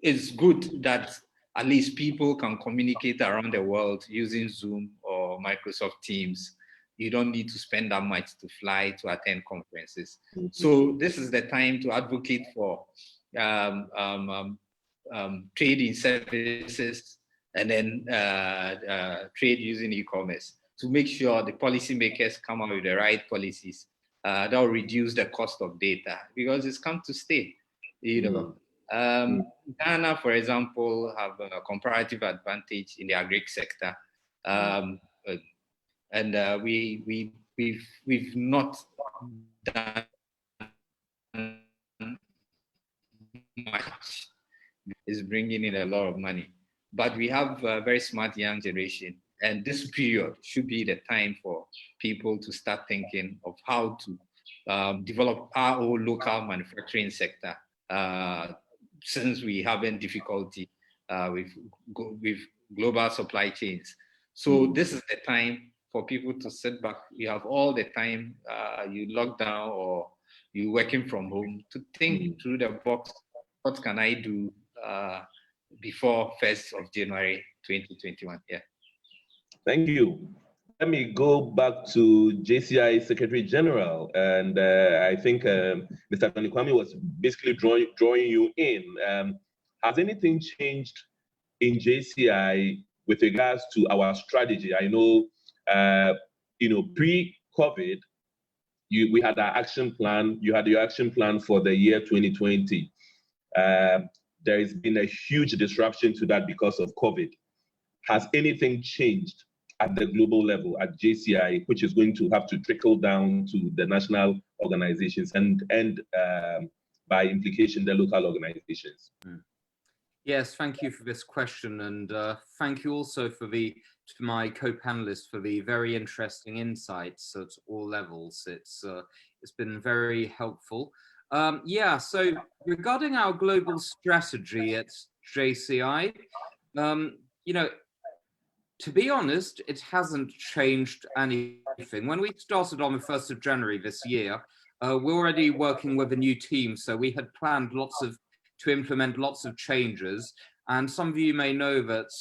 it's good that at least people can communicate around the world using Zoom or Microsoft Teams. You don't need to spend that much to fly to attend conferences. So this is the time to advocate for trading services and then trade using e-commerce to make sure the policymakers come up with the right policies that will reduce the cost of data, because it's come to stay. Ghana, for example, have a comparative advantage in the agri sector, and we've not done much. It's bringing in a lot of money, but we have a very smart young generation, and this period should be the time for people to start thinking of how to develop our own local manufacturing sector, since we having difficulty with global supply chains. So this is the time for people to sit back. You have all the time, you lock down or you working from home, to think through the box. What can I do before 1st of January 2021? Yeah. Thank you. Let me go back to JCI Secretary General, and I think Mr. Doni-Kwame was basically drawing you in. Has anything changed in JCI with regards to our strategy? I know, pre-COVID, we had our action plan. You had your action plan for the year 2020. There has been a huge disruption to that because of COVID. Has anything changed at the global level at JCI, which is going to have to trickle down to the national organizations and by implication, the local organizations? Yes, thank you for this question, and thank you also to my co-panelists for the very interesting insights at all levels. It's been very helpful. So regarding our global strategy at JCI, to be honest, it hasn't changed anything. When we started on the 1st of January this year, we're already working with a new team, so we had planned to implement lots of changes. And some of you may know that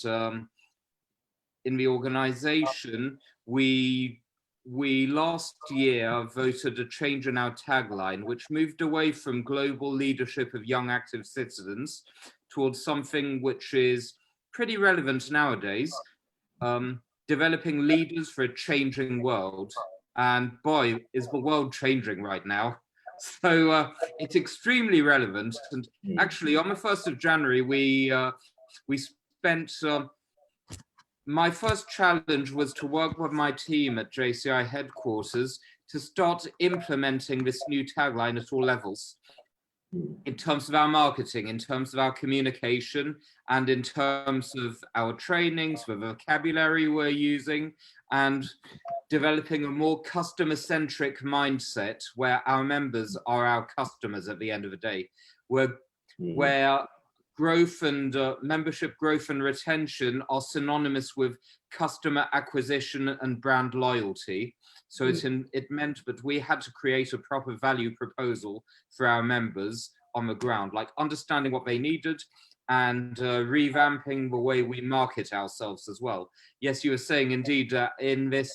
in the organization, we last year voted a change in our tagline, which moved away from global leadership of young active citizens towards something which is pretty relevant nowadays, developing leaders for a changing world. And boy, is the world changing right now. So it's extremely relevant. And actually, on the 1st of January, we spent, my first challenge was to work with my team at JCI headquarters to start implementing this new tagline at all levels, in terms of our marketing, in terms of our communication, and in terms of our trainings, the vocabulary we're using, and developing a more customer-centric mindset where our members are our customers at the end of the day, where growth and membership growth and retention are synonymous with customer acquisition and brand loyalty. So it meant that we had to create a proper value proposal for our members on the ground, like understanding what they needed and revamping the way we market ourselves as well. Yes, you were saying indeed in this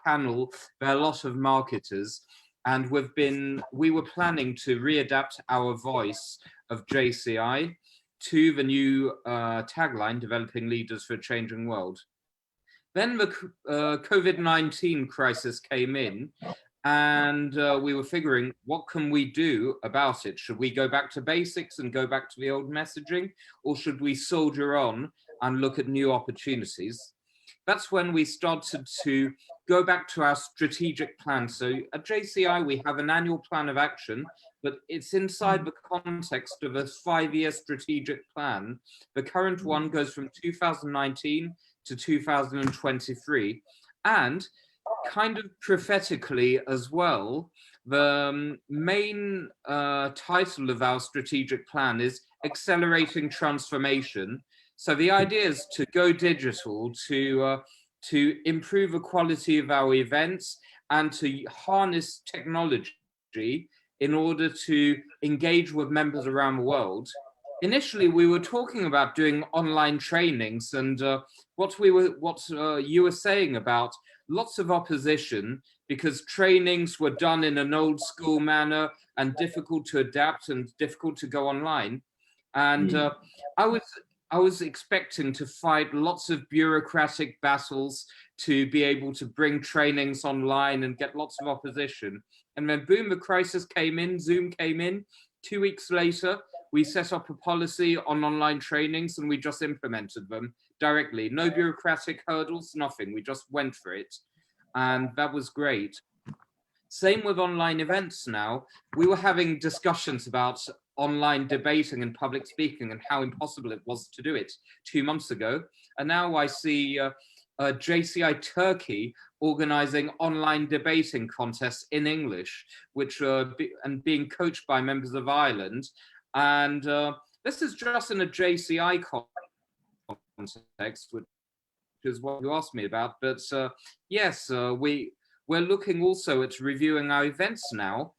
panel, there are a lot of marketers, and we were planning to readapt our voice of JCI to the new tagline, developing leaders for a changing world. Then the COVID-19 crisis came in, and we were figuring, what can we do about it? Should we go back to basics and go back to the old messaging, or should we soldier on and look at new opportunities? that's when we started to go back to our strategic plan. So at JCI, we have an annual plan of action, but it's inside the context of a 5-year strategic plan. The current one goes from 2019 to 2023. And kind of prophetically as well, the main title of our strategic plan is Accelerating Transformation. So the idea is to go digital, to improve the quality of our events and to harness technology in order to engage with members around the world. Initially, we were talking about doing online trainings, and what you were saying about lots of opposition because trainings were done in an old school manner and difficult to adapt and difficult to go online. And I was expecting to fight lots of bureaucratic battles to be able to bring trainings online and get lots of opposition. And then boom, the crisis came in, Zoom came in. 2 weeks later, we set up a policy on online trainings and we just implemented them directly. No bureaucratic hurdles, nothing. We just went for it. And that was great. Same with online events now. We were having discussions about online debating and public speaking and how impossible it was to do it 2 months ago. And now I see JCI Turkey organizing online debating contests in English, which and being coached by members of Ireland. And this is just in a JCI context, which is what you asked me about. But yes, we're looking also at reviewing our events now.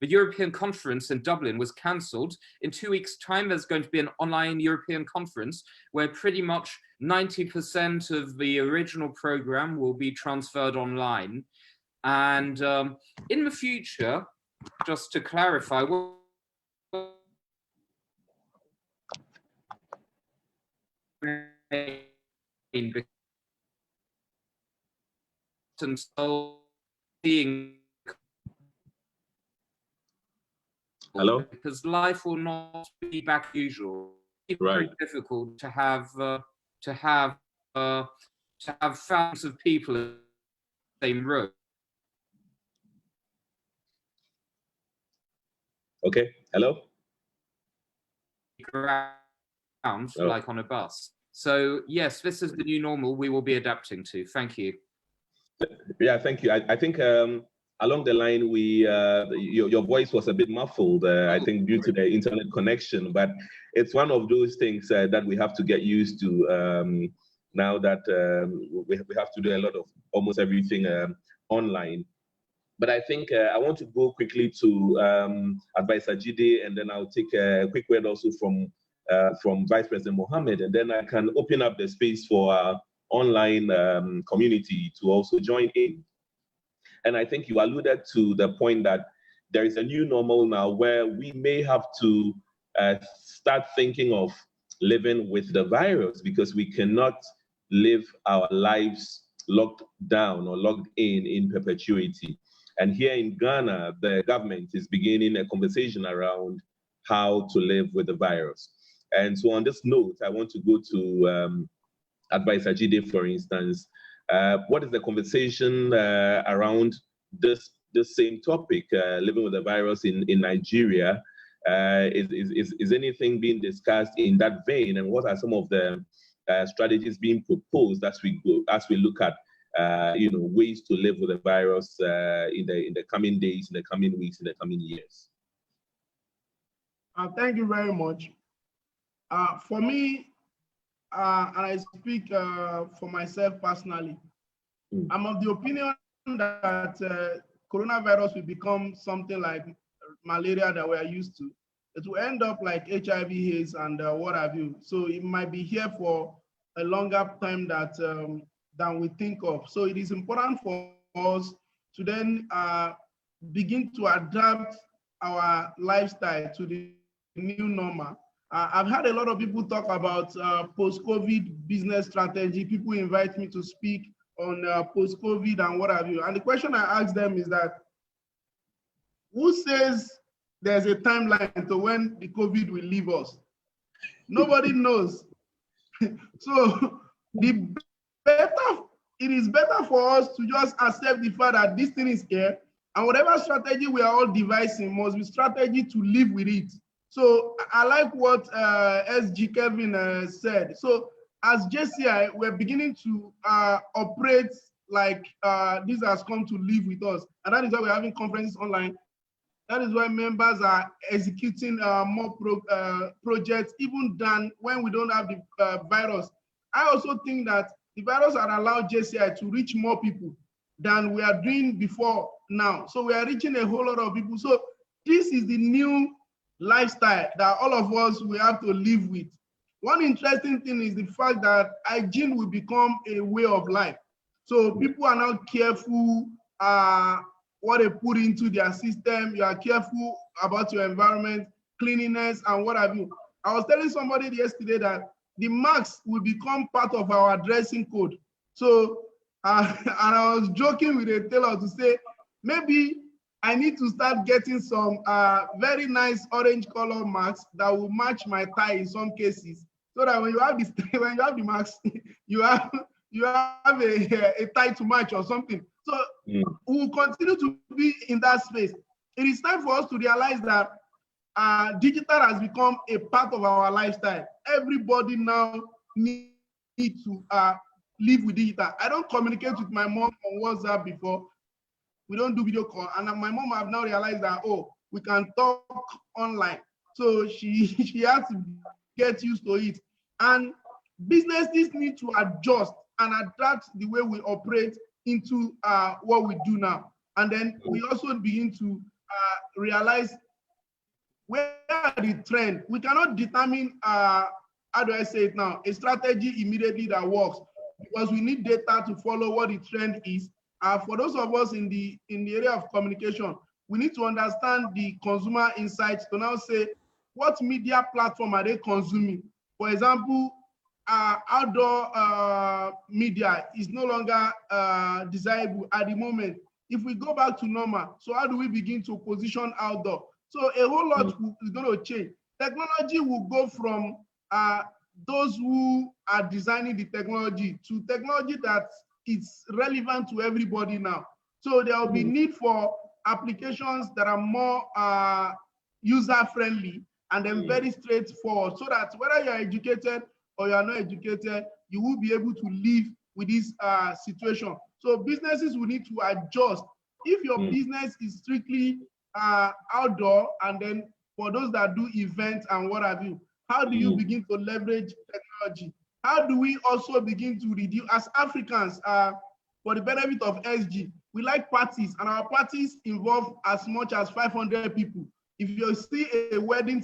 The European conference in Dublin was cancelled. In 2 weeks' time, there's going to be an online European conference where pretty much 90% of the original program will be transferred online. And in the future, just to clarify, and so being hello, because life will not be back usual. It's very difficult to have thousands of people in the same room. Okay, hello. Around, like on a bus. So yes, this is the new normal we will be adapting to. Thank you. Yeah, thank you. I think along the line, your voice was a bit muffled, I think due to the internet connection, but it's one of those things that we have to get used to now that we have to do a lot of almost everything online. But I think I want to go quickly to Advisor Jide, and then I'll take a quick word also from Vice President Mohammad, and then I can open up the space for our online community to also join in. And I think you alluded to the point that there is a new normal now where we may have to start thinking of living with the virus, because we cannot live our lives locked down or locked in perpetuity. And here in Ghana, the government is beginning a conversation around how to live with the virus. And so on this note, I want to go to Advisor Jide, for instance. What is the conversation around this same topic, living with the virus in Nigeria? Is anything being discussed in that vein? And what are some of the strategies being proposed as we look at ways to live with the virus in the coming days, in the coming weeks, in the coming years? Thank you very much. For me, and I speak for myself personally, I'm of the opinion that coronavirus will become something like malaria that we are used to. It will end up like HIV, AIDS, and what have you. So it might be here for a longer time than we think of. So it is important for us to then begin to adapt our lifestyle to the new normal. I've had a lot of people talk about post-COVID business strategy. People invite me to speak on post-COVID and what have you. And the question I ask them is that, who says there's a timeline to when the COVID will leave us? Nobody knows. So the it is better for us to just accept the fact that this thing is here, and whatever strategy we are all devising must be strategy to live with it. So I like what SG Kevin said. So as JCI, we're beginning to operate like this has come to live with us. And that is why we're having conferences online. That is why members are executing more projects, even than when we don't have the virus. I also think that the virus has allowed JCI to reach more people than we are doing before now. So we are reaching a whole lot of people. So this is the new lifestyle that all of us will have to live with. One interesting thing is the fact that hygiene will become a way of life. So people are now careful what they put into their system. You are careful about your environment, cleanliness, and what have you. I was telling somebody yesterday that the masks will become part of our dressing code. So, and I was joking with a tailor to say, maybe I need to start getting some very nice orange color masks that will match my tie in some cases, so that when you have this, when you have the mask, you have a tie to match or something. So we will continue to be in that space. It is time for us to realize that digital has become a part of our lifestyle. Everybody now needs to live with digital. I don't communicate with my mom on WhatsApp before. We don't do video call. And my mom have now realized that, oh, we can talk online. So she has to get used to it. And businesses need to adjust and adapt the way we operate into what we do now. And then we also begin to realize where the trend. We cannot determine, how do I say it now, a strategy immediately that works, because we need data to follow what the trend is. For those of us in the area of communication, we need to understand the consumer insights to now say, what media platform are they consuming? For example, outdoor media is no longer desirable at the moment. If we go back to normal, so how do we begin to position outdoor? So a whole lot is going to change. Technology will go from those who are designing the technology to technology that is relevant to everybody now. So there will be need for applications that are more user-friendly and then very straightforward, so that whether you are educated or you are not educated, you will be able to live with this situation. So businesses will need to adjust. If your business is strictly outdoor, and then for those that do events and what have you, how do you begin to leverage technology? How do we also begin to reduce, as Africans, for the benefit of SG, we like parties, and our parties involve as much as 500 people. If you see a wedding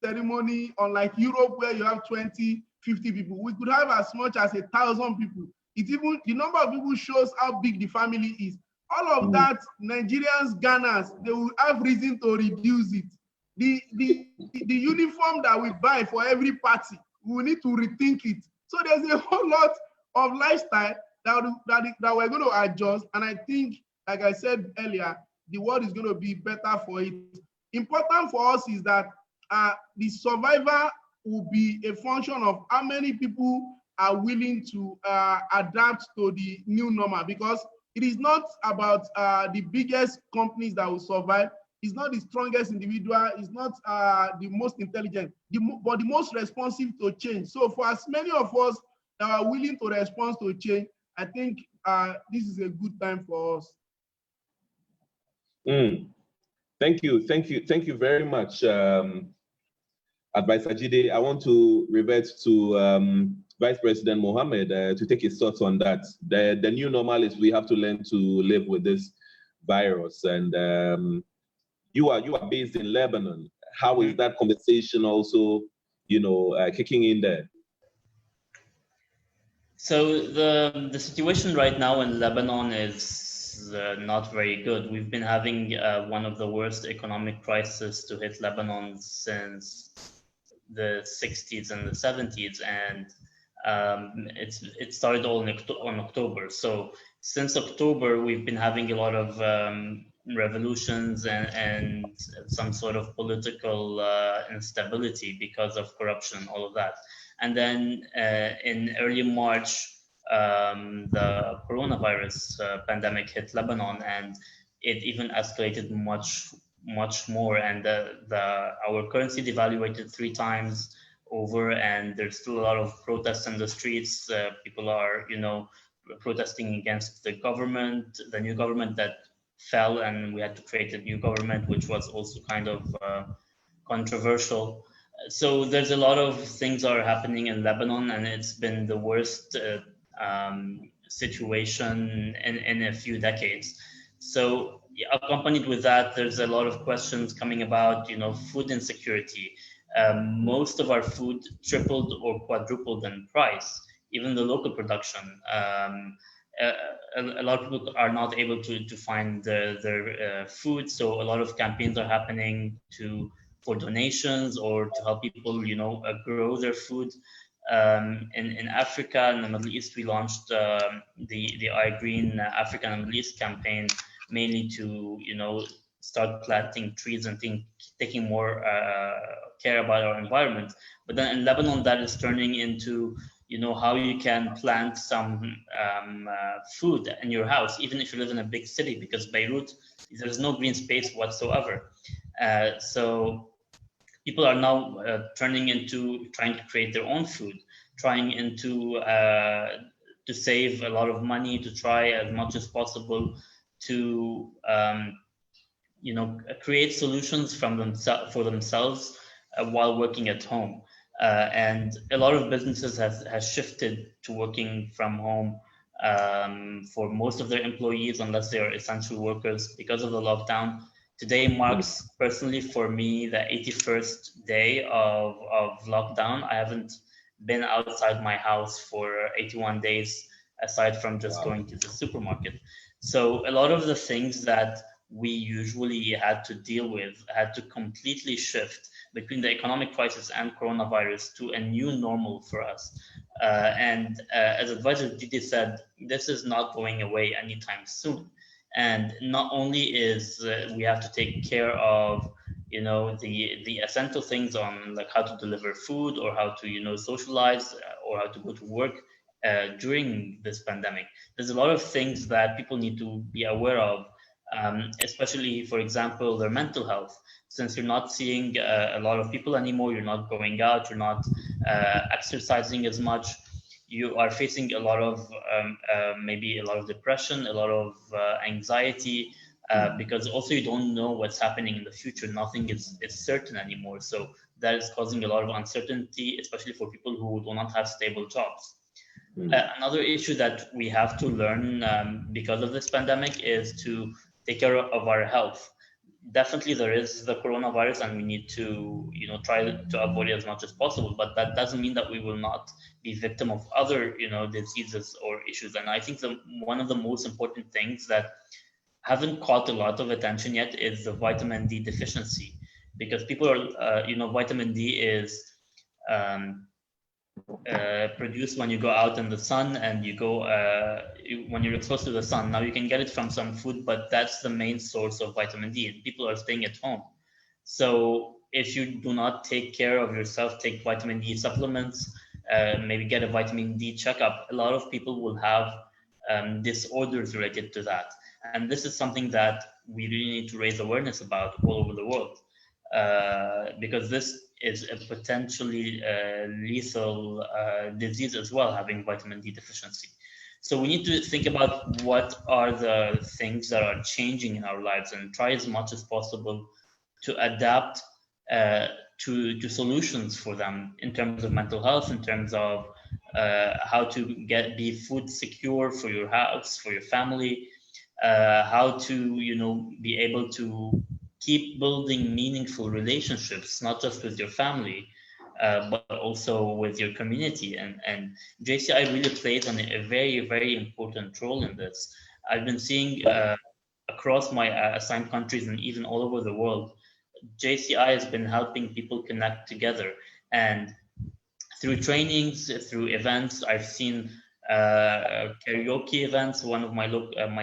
ceremony unlike Europe where you have 20, 50 people, we could have as much as 1,000 people. It even, the number of people shows how big the family is. All of that, Nigerians, Ghanaians, they will have reason to reduce it. The uniform that we buy for every party, we need to rethink it. So there's a whole lot of lifestyle that we're going to adjust. And I think, like I said earlier, the world is going to be better for it. Important for us is that the survivor will be a function of how many people are willing to adapt to the new normal, because it is not about the biggest companies that will survive. It's not the strongest individual. It's not the most intelligent, but the most responsive to change. So for as many of us that are willing to respond to change, I think this is a good time for us. Thank you very much, Advisor Jide. I want to revert to Vice President Mohammad to take his thoughts on that. The new normal is we have to learn to live with this virus, and you are based in Lebanon. How is that conversation also, kicking in there? So the situation right now in Lebanon is not very good. We've been having one of the worst economic crises to hit Lebanon since the 60s and the 70s, and it started all on October. So since October, we've been having a lot of revolutions and some sort of political instability because of corruption, all of that. And then in early March, the coronavirus pandemic hit Lebanon, and it even escalated much more. And our currency devaluated 3 times over, and there's still a lot of protests in the streets. People are, protesting against the government, the new government that fell, and we had to create a new government, which was also kind of controversial. So there's a lot of things are happening in Lebanon, and it's been the worst situation in a few decades. So accompanied with that, there's a lot of questions coming about, food insecurity. Most of our food tripled or quadrupled in price, even the local production. A lot of people are not able to find their food, so a lot of campaigns are happening for donations or to help people, grow their food. In Africa and the Middle East, we launched the I Green Africa and Middle East campaign, mainly to start planting trees and taking more care about our environment. But then in Lebanon, that is turning into how you can plant some food in your house, even if you live in a big city, because Beirut, there's no green space whatsoever. So people are now turning into trying to create their own food, trying into to save a lot of money, to try as much as possible to create solutions for themselves while working at home. And a lot of businesses has shifted to working from home for most of their employees, unless they are essential workers, because of the lockdown. Today marks, personally for me, the 81st day of lockdown. I haven't been outside my house for 81 days, aside from just going to the supermarket. So a lot of the things that we usually had to deal with had to completely shift between the economic crisis and coronavirus to a new normal for us. And as Advisor Jide said, this is not going away anytime soon. And not only is we have to take care of the essential things on like how to deliver food or how to socialize or how to go to work during this pandemic. There's a lot of things that people need to be aware of, especially, for example, their mental health. Since you're not seeing a lot of people anymore, you're not going out, you're not exercising as much, you are facing a lot of maybe a lot of depression, a lot of anxiety, because also you don't know what's happening in the future. Nothing is certain anymore. So that is causing a lot of uncertainty, especially for people who do not have stable jobs. Another issue that we have to learn because of this pandemic is to take care of our health. Definitely there is the coronavirus and we need to try to avoid it as much as possible, but that doesn't mean that we will not be victim of other diseases or issues. And I think one of the most important things that haven't caught a lot of attention yet is the vitamin D deficiency, because people are vitamin D is produced when you go out in the sun and you go when you're exposed to the sun. Now you can get it from some food, but that's the main source of vitamin D, and people are staying at home. So if you do not take care of yourself, take vitamin D supplements, maybe get a vitamin D checkup, a lot of people will have disorders related to that. And this is something that we really need to raise awareness about all over the world, because this is a potentially lethal disease as well, having vitamin D deficiency. So we need to think about what are the things that are changing in our lives and try as much as possible to adapt to solutions for them in terms of mental health, in terms of how to be food secure for your house, for your family, how to be able to keep building meaningful relationships, not just with your family, but also with your community. And JCI really plays a very, very important role in this. I've been seeing across my assigned countries and even all over the world, JCI has been helping people connect together. And through trainings, through events, I've seen karaoke events. One of my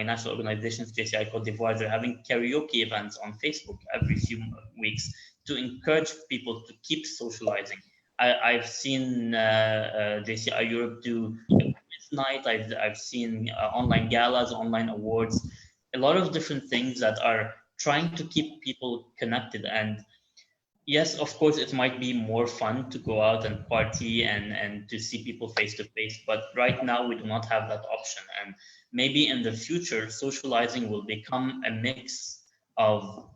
national organizations, JCI Côte d'Ivoire, they're having karaoke events on Facebook every few weeks to encourage people to keep socializing. I've seen JCI Europe do a quiz night. I've seen online galas, online awards, a lot of different things that are trying to keep people connected. And yes, of course, it might be more fun to go out and party and to see people face to face, but right now we do not have that option. And maybe in the future, socializing will become a mix of,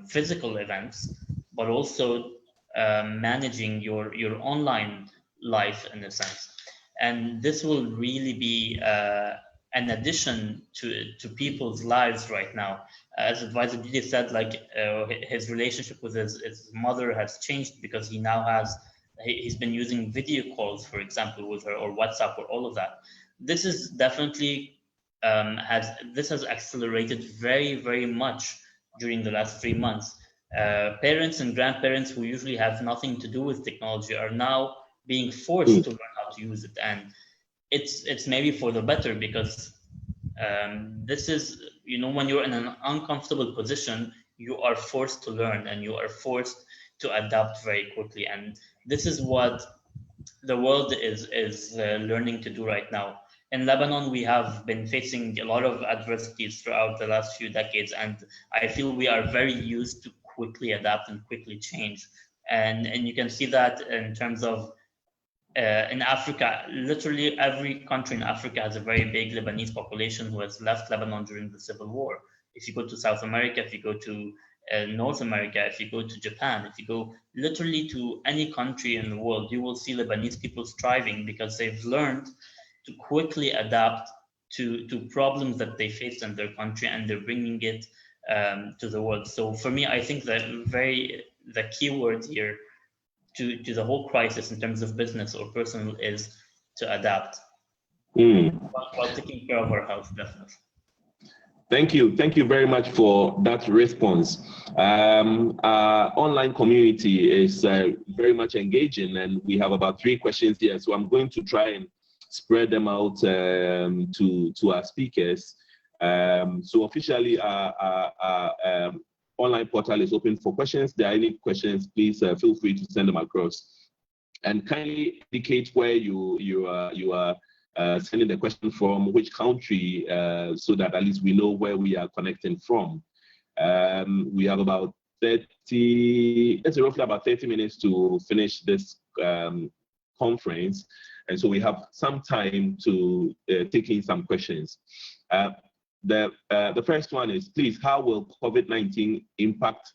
physical events, but also managing your online life in a sense. And this will really be an addition to people's lives right now. As Advisor Jide said, his relationship with his mother has changed because he's been using video calls, for example, with her, or WhatsApp, or all of that. This is definitely has accelerated very, very much during the last 3 months. Parents and grandparents who usually have nothing to do with technology are now being forced to learn how to use it, and it's maybe for the better, because this is, when you're in an uncomfortable position, you are forced to learn and you are forced to adapt very quickly. And this is what the world is learning to do right now. In Lebanon, we have been facing a lot of adversities throughout the last few decades, and I feel we are very used to quickly adapt and quickly change. And you can see that in terms of in Africa. Literally every country in Africa has a very big Lebanese population who has left Lebanon during the civil war. If you go to South America, if you go to North America, if you go to Japan, if you go literally to any country in the world, you will see Lebanese people striving because they've learned to quickly adapt to problems that they faced in their country, and they're bringing it to the world. So for me, I think that the key word here to the whole crisis in terms of business or personal is to adapt while taking care of our health, definitely. Thank you very much for that response. Our online community is very much engaging, and we have about 3 questions here, so I'm going to try and spread them out to our speakers. So officially our online portal is open for questions. If there are any questions, please feel free to send them across, and kindly indicate where you are sending the question from, which country, so that at least we know where we are connecting from. We have about roughly about 30 minutes to finish this conference, and so we have some time to take in some questions. The first one is, please, how will COVID-19 impact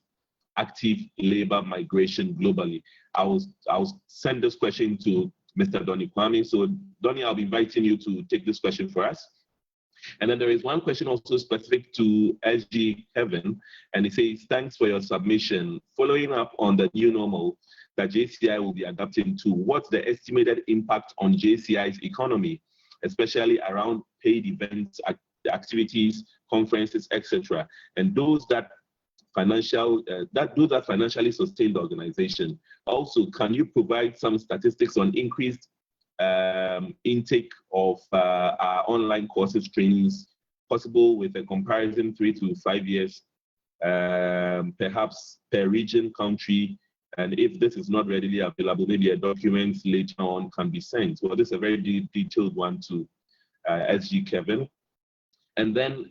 active labor migration globally? I'll send this question to Mr. Doni-Kwame. So Doni, I'll be inviting you to take this question for us. And then there is one question also specific to SG Kevin, and it says, thanks for your submission. Following up on the new normal that JCI will be adapting to, what's the estimated impact on JCI's economy, especially around paid events, activities, conferences, etc., and those that financially sustain the organization? Also, can you provide some statistics on increased intake of our online courses, trainings, possible with a comparison 3 to 5 years, perhaps per region, country, and if this is not readily available, maybe a document later on can be sent. Well, this is a very detailed one to SG Kevin. And then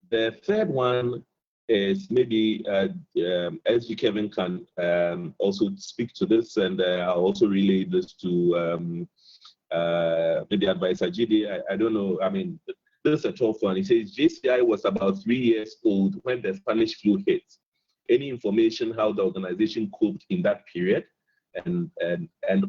the third one is maybe SG Kevin can also speak to this, and I'll also relay this to maybe Advisor Jide. I don't know. I mean, this is a tough one. He says JCI was about 3 years old when the Spanish flu hit. Any information how the organization coped in that period and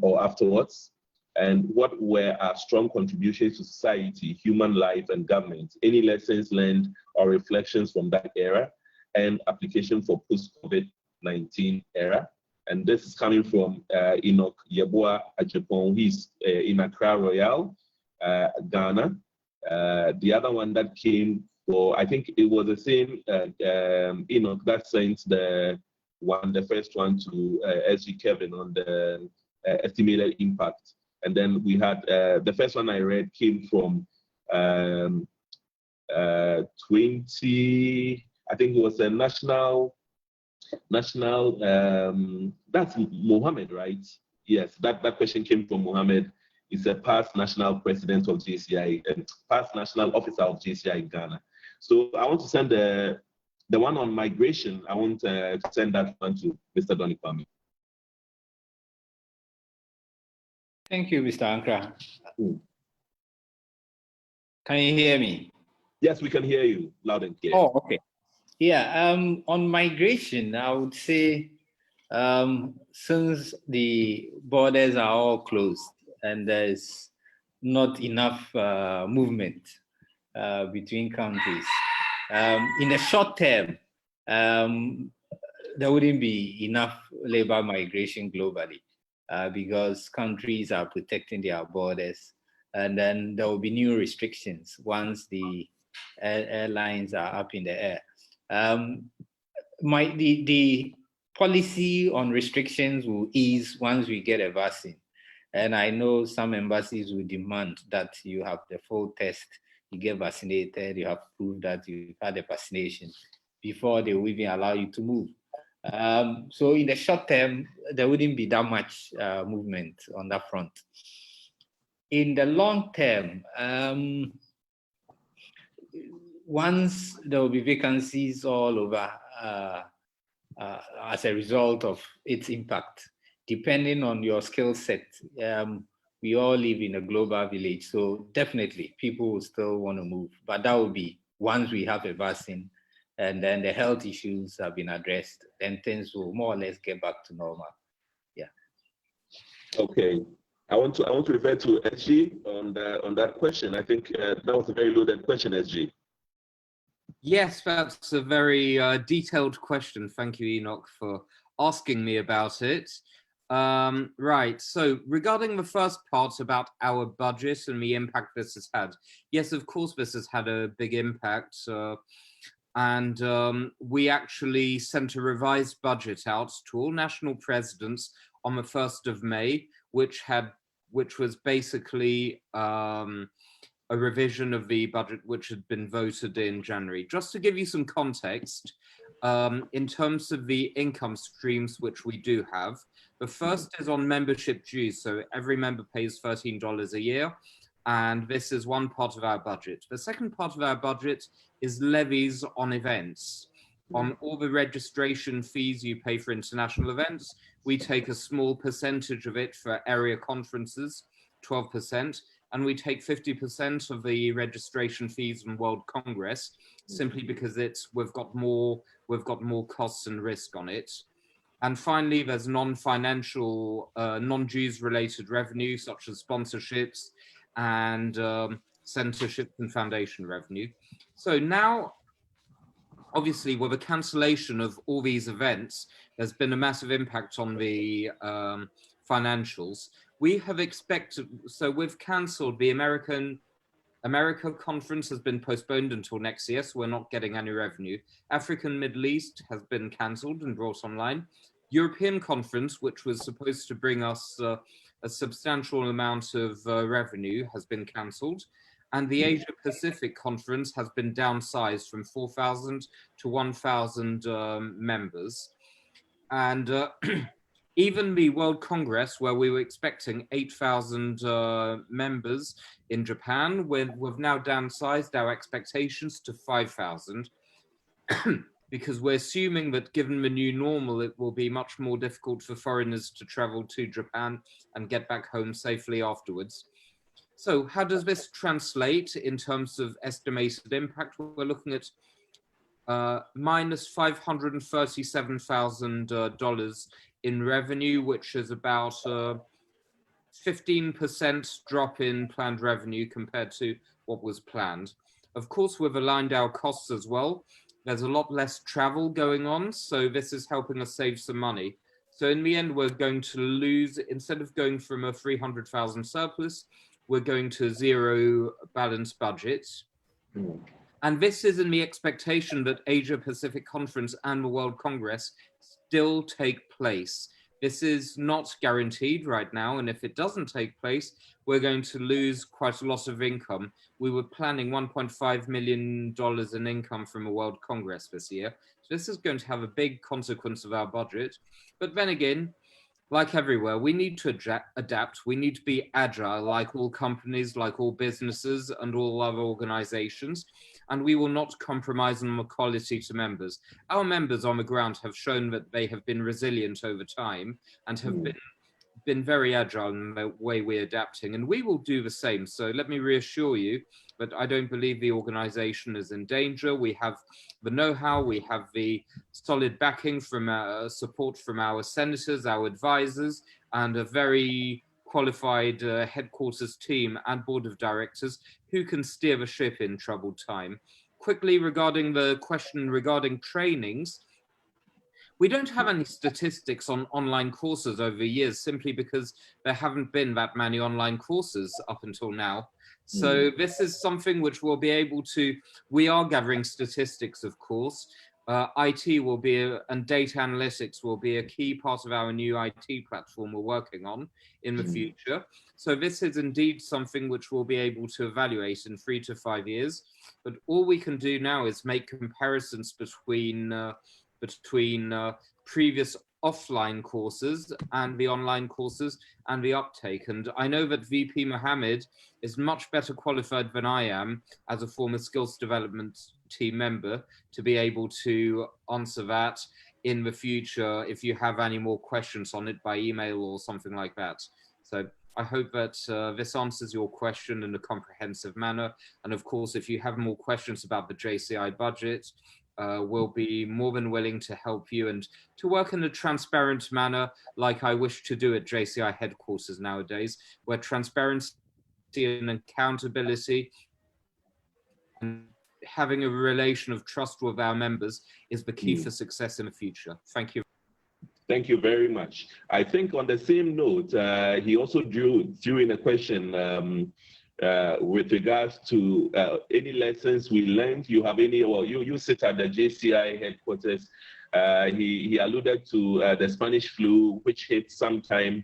or afterwards? And what were our strong contributions to society, human life, and government? Any lessons learned or reflections from that era, and application for post-COVID-19 era? And this is coming from Enoch Yeboah Ajepon. He's in Ankrah Royal, Ghana. The other one that came for, I think it was the same Enoch that sent the first one to SG Kevin on the estimated impact. And then we had the first one I read came from 20, I think it was a national, that's Mohammad, right? Yes, that question came from Mohammad is a past national president of JCI and past national officer of JCI in Ghana. So I want to send the one on migration. I want to send that one to Mr. Doni-Kwame. Thank you, Mr. Ankrah. Can you hear me? Yes, we can hear you loud and clear. Oh, okay. Yeah, on migration, I would say since the borders are all closed and there's not enough movement between countries, in the short term, there wouldn't be enough labor migration globally because countries are protecting their borders, and then there will be new restrictions once the airlines are up in the air. The policy on restrictions will ease once we get a vaccine. And I know some embassies will demand that you have the full test, you get vaccinated, you have proved that you've had a vaccination before they will even allow you to move. So in the short term, there wouldn't be that much movement on that front. In the long term, once there will be vacancies all over as a result of its impact, depending on your skill set, we all live in a global village, so definitely people will still want to move, but that will be once we have a vaccine and then the health issues have been addressed, then things will more or less get back to normal. Yeah. Okay. I want to refer to SG on that question. I think that was a very loaded question, SG. Yes, that's a very detailed question. Thank you, Enoch, for asking me about it. Right, so regarding the first part about our budget and the impact this has had, yes, of course, this has had a big impact. And we actually sent a revised budget out to all national presidents on the 1st of May, which was basically a revision of the budget which had been voted in January. Just to give you some context, in terms of the income streams which we do have, the first is on membership dues. So every member pays $13 a year, and this is one part of our budget. The second part of our budget is levies on events. On all the registration fees you pay for international events, we take a small percentage of it for area conferences, 12%, and we take 50% of the registration fees in World Congress, simply because we've got more costs and risk on it. And finally, there's non-financial, non-dues related revenue, such as sponsorships and censorship and foundation revenue. So now, obviously, with the cancellation of all these events, there's been a massive impact on the financials. We have expected, so we've cancelled the America conference has been postponed until next year, so we're not getting any revenue. African Middle East has been cancelled and brought online. European conference, which was supposed to bring us a substantial amount of revenue, has been cancelled. And the Asia Pacific conference has been downsized from 4,000 to 1,000 members. And even the World Congress, where we were expecting 8,000 members in Japan, we've now downsized our expectations to 5,000 because we're assuming that given the new normal, it will be much more difficult for foreigners to travel to Japan and get back home safely afterwards. So how does this translate in terms of estimated impact? We're looking at minus $537,000 in revenue, which is about 15% drop in planned revenue compared to what was planned. Of course, we've aligned our costs as well. There's a lot less travel going on, so this is helping us save some money. So in the end, we're going to lose, instead of going from a 300,000 surplus, we're going to zero balanced budget. And this is in the expectation that Asia Pacific Conference and the World Congress still take place. This is not guaranteed right now, and if it doesn't take place, we're going to lose quite a lot of income. We were planning $1.5 million in income from a World Congress this year. So this is going to have a big consequence of our budget. But then again, like everywhere, we need to adapt. We need to be agile, like all companies, like all businesses and all other organizations. And we will not compromise on equality to members. Our members on the ground have shown that they have been resilient over time and have been very agile in the way we're adapting, and we will do the same. So let me reassure you that I don't believe the organization is in danger. We have the know-how, we have the solid backing from support from our senators, our advisors, and a very qualified headquarters team and board of directors who can steer the ship in troubled time. Quickly, regarding the question regarding trainings, we don't have any statistics on online courses over the years, simply because there haven't been that many online courses up until now. So this is something which we'll be able to, we are gathering statistics, of course. IT will be, and data analytics will be a key part of our new IT platform we're working on in the future. So this is indeed something which we'll be able to evaluate in 3 to 5 years. But all we can do now is make comparisons between previous offline courses and the online courses and the uptake. And I know that VP Mohammad is much better qualified than I am as a former skills development team member to be able to answer that in the future if you have any more questions on it by email or something like that. So I hope that this answers your question in a comprehensive manner. And of course, if you have more questions about the JCI budget, we'll be more than willing to help you and to work in a transparent manner like I wish to do at JCI headquarters nowadays, where transparency and accountability and having a relation of trust with our members is the key for success in the future. Thank you. Thank you very much. I think on the same note, he also drew in a question with regards to any lessons we learned. You have any, well, you sit at the JCI headquarters. He alluded to the Spanish flu, which hit sometime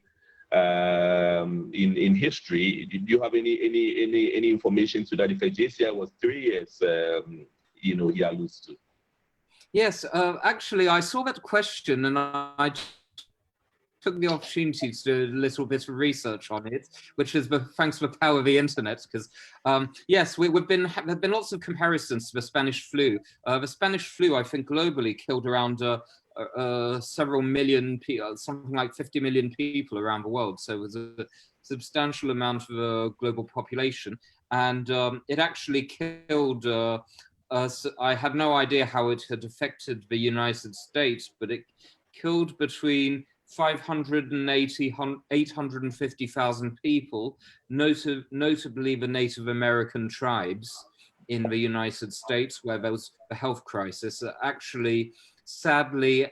in history. Do you have any information to that effect? JCI was 3 years, he alludes to. Yes, actually, I saw that question and I took the opportunity to do a little bit of research on it, which is thanks to the power of the internet, because yes, there have been lots of comparisons to the Spanish flu. The Spanish flu, I think, globally killed around several million people, something like 50 million people around the world. So it was a substantial amount of the global population, and it actually killed. I had no idea how it had affected the United States, but it killed between 580, 850,000 people, notably the Native American tribes in the United States, where there was a health crisis. Actually, sadly,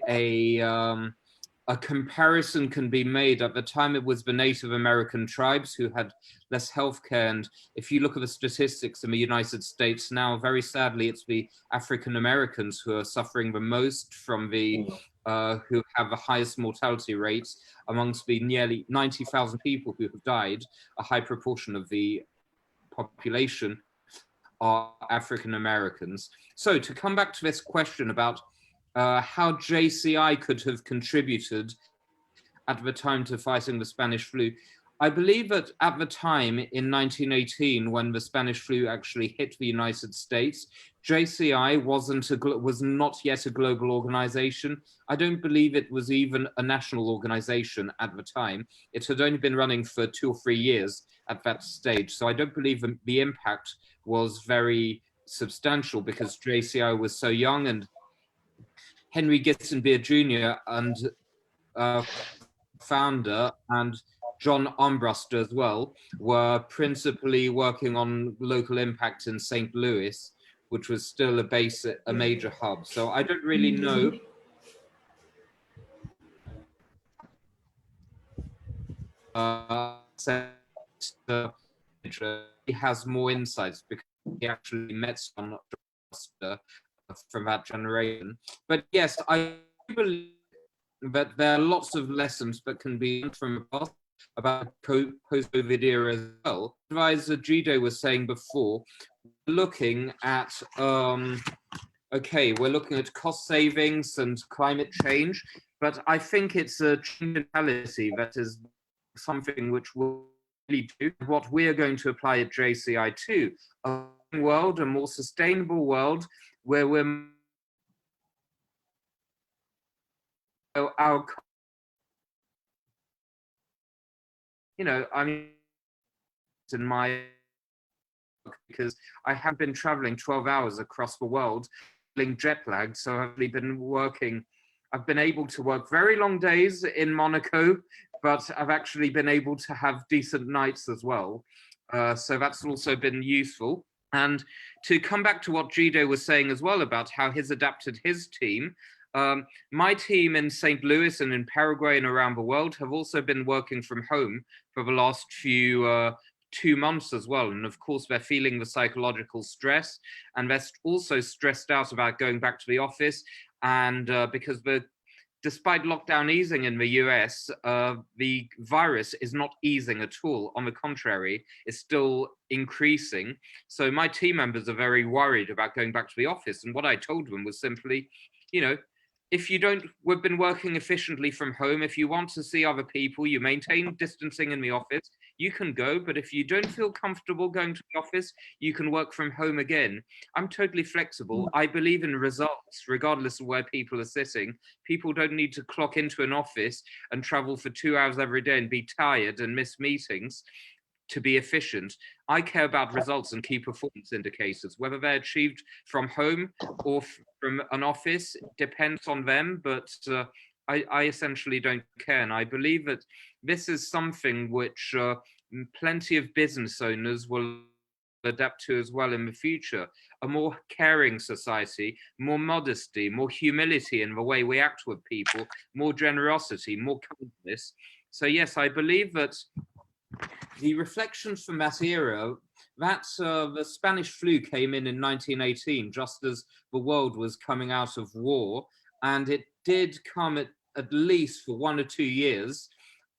a comparison can be made. At the time, it was the Native American tribes who had less healthcare. And if you look at the statistics in the United States now, very sadly, it's the African Americans who are suffering the most from the, who have the highest mortality rates amongst the nearly 90,000 people who have died. A high proportion of the population are African Americans. So to come back to this question about how JCI could have contributed at the time to fighting the Spanish flu. I believe that at the time in 1918, when the Spanish flu actually hit the United States, JCI was not yet a global organization. I don't believe it was even a national organization at the time. It had only been running for 2 or 3 years at that stage. So I don't believe the impact was very substantial because JCI was so young, and Henry Gissenbeer Jr. and founder, and John Armbruster as well, were principally working on local impact in St. Louis, which was still a major hub. So I don't really know. He has more insights because he actually met John Armbruster from that generation. But yes, I believe that there are lots of lessons that can be learned from the past about post-COVID era as well. Advisor Jide was saying before, looking at we're looking at cost savings and climate change. but I think it's a mentality that is something which will really do what we are going to apply at JCI too, a world, a more sustainable world where we're our, you know, I mean, in my, because I have been traveling 12 hours across the world, feeling jet lagged. So I've been working, I've been able to work very long days in Monaco, but I've actually been able to have decent nights as well. So that's also been useful. And to come back to what Jide was saying as well about how he's adapted his team, my team in St. Louis and in Paraguay and around the world have also been working from home for the last few 2 months as well. And of course, they're feeling the psychological stress, and they're also stressed out about going back to the office. And because despite lockdown easing in the US, the virus is not easing at all. On the contrary, it's still increasing. So my team members are very worried about going back to the office. And what I told them was simply, you know, if you don't, we've been working efficiently from home. If you want to see other people, you maintain distancing in the office, you can go. But if you don't feel comfortable going to the office, you can work from home again. I'm totally flexible. I believe in results, regardless of where people are sitting. People don't need to clock into an office and travel for 2 hours every day and be tired and miss meetings to be efficient. I care about results and key performance indicators. Whether they're achieved from home or from an office depends on them, but I essentially don't care. And I believe that this is something which plenty of business owners will adapt to as well in the future. A more caring society, more modesty, more humility in the way we act with people, more generosity, more kindness. So yes, I believe that the reflections from that era, that the Spanish flu came in 1918, just as the world was coming out of war, and it did come at least for 1 or 2 years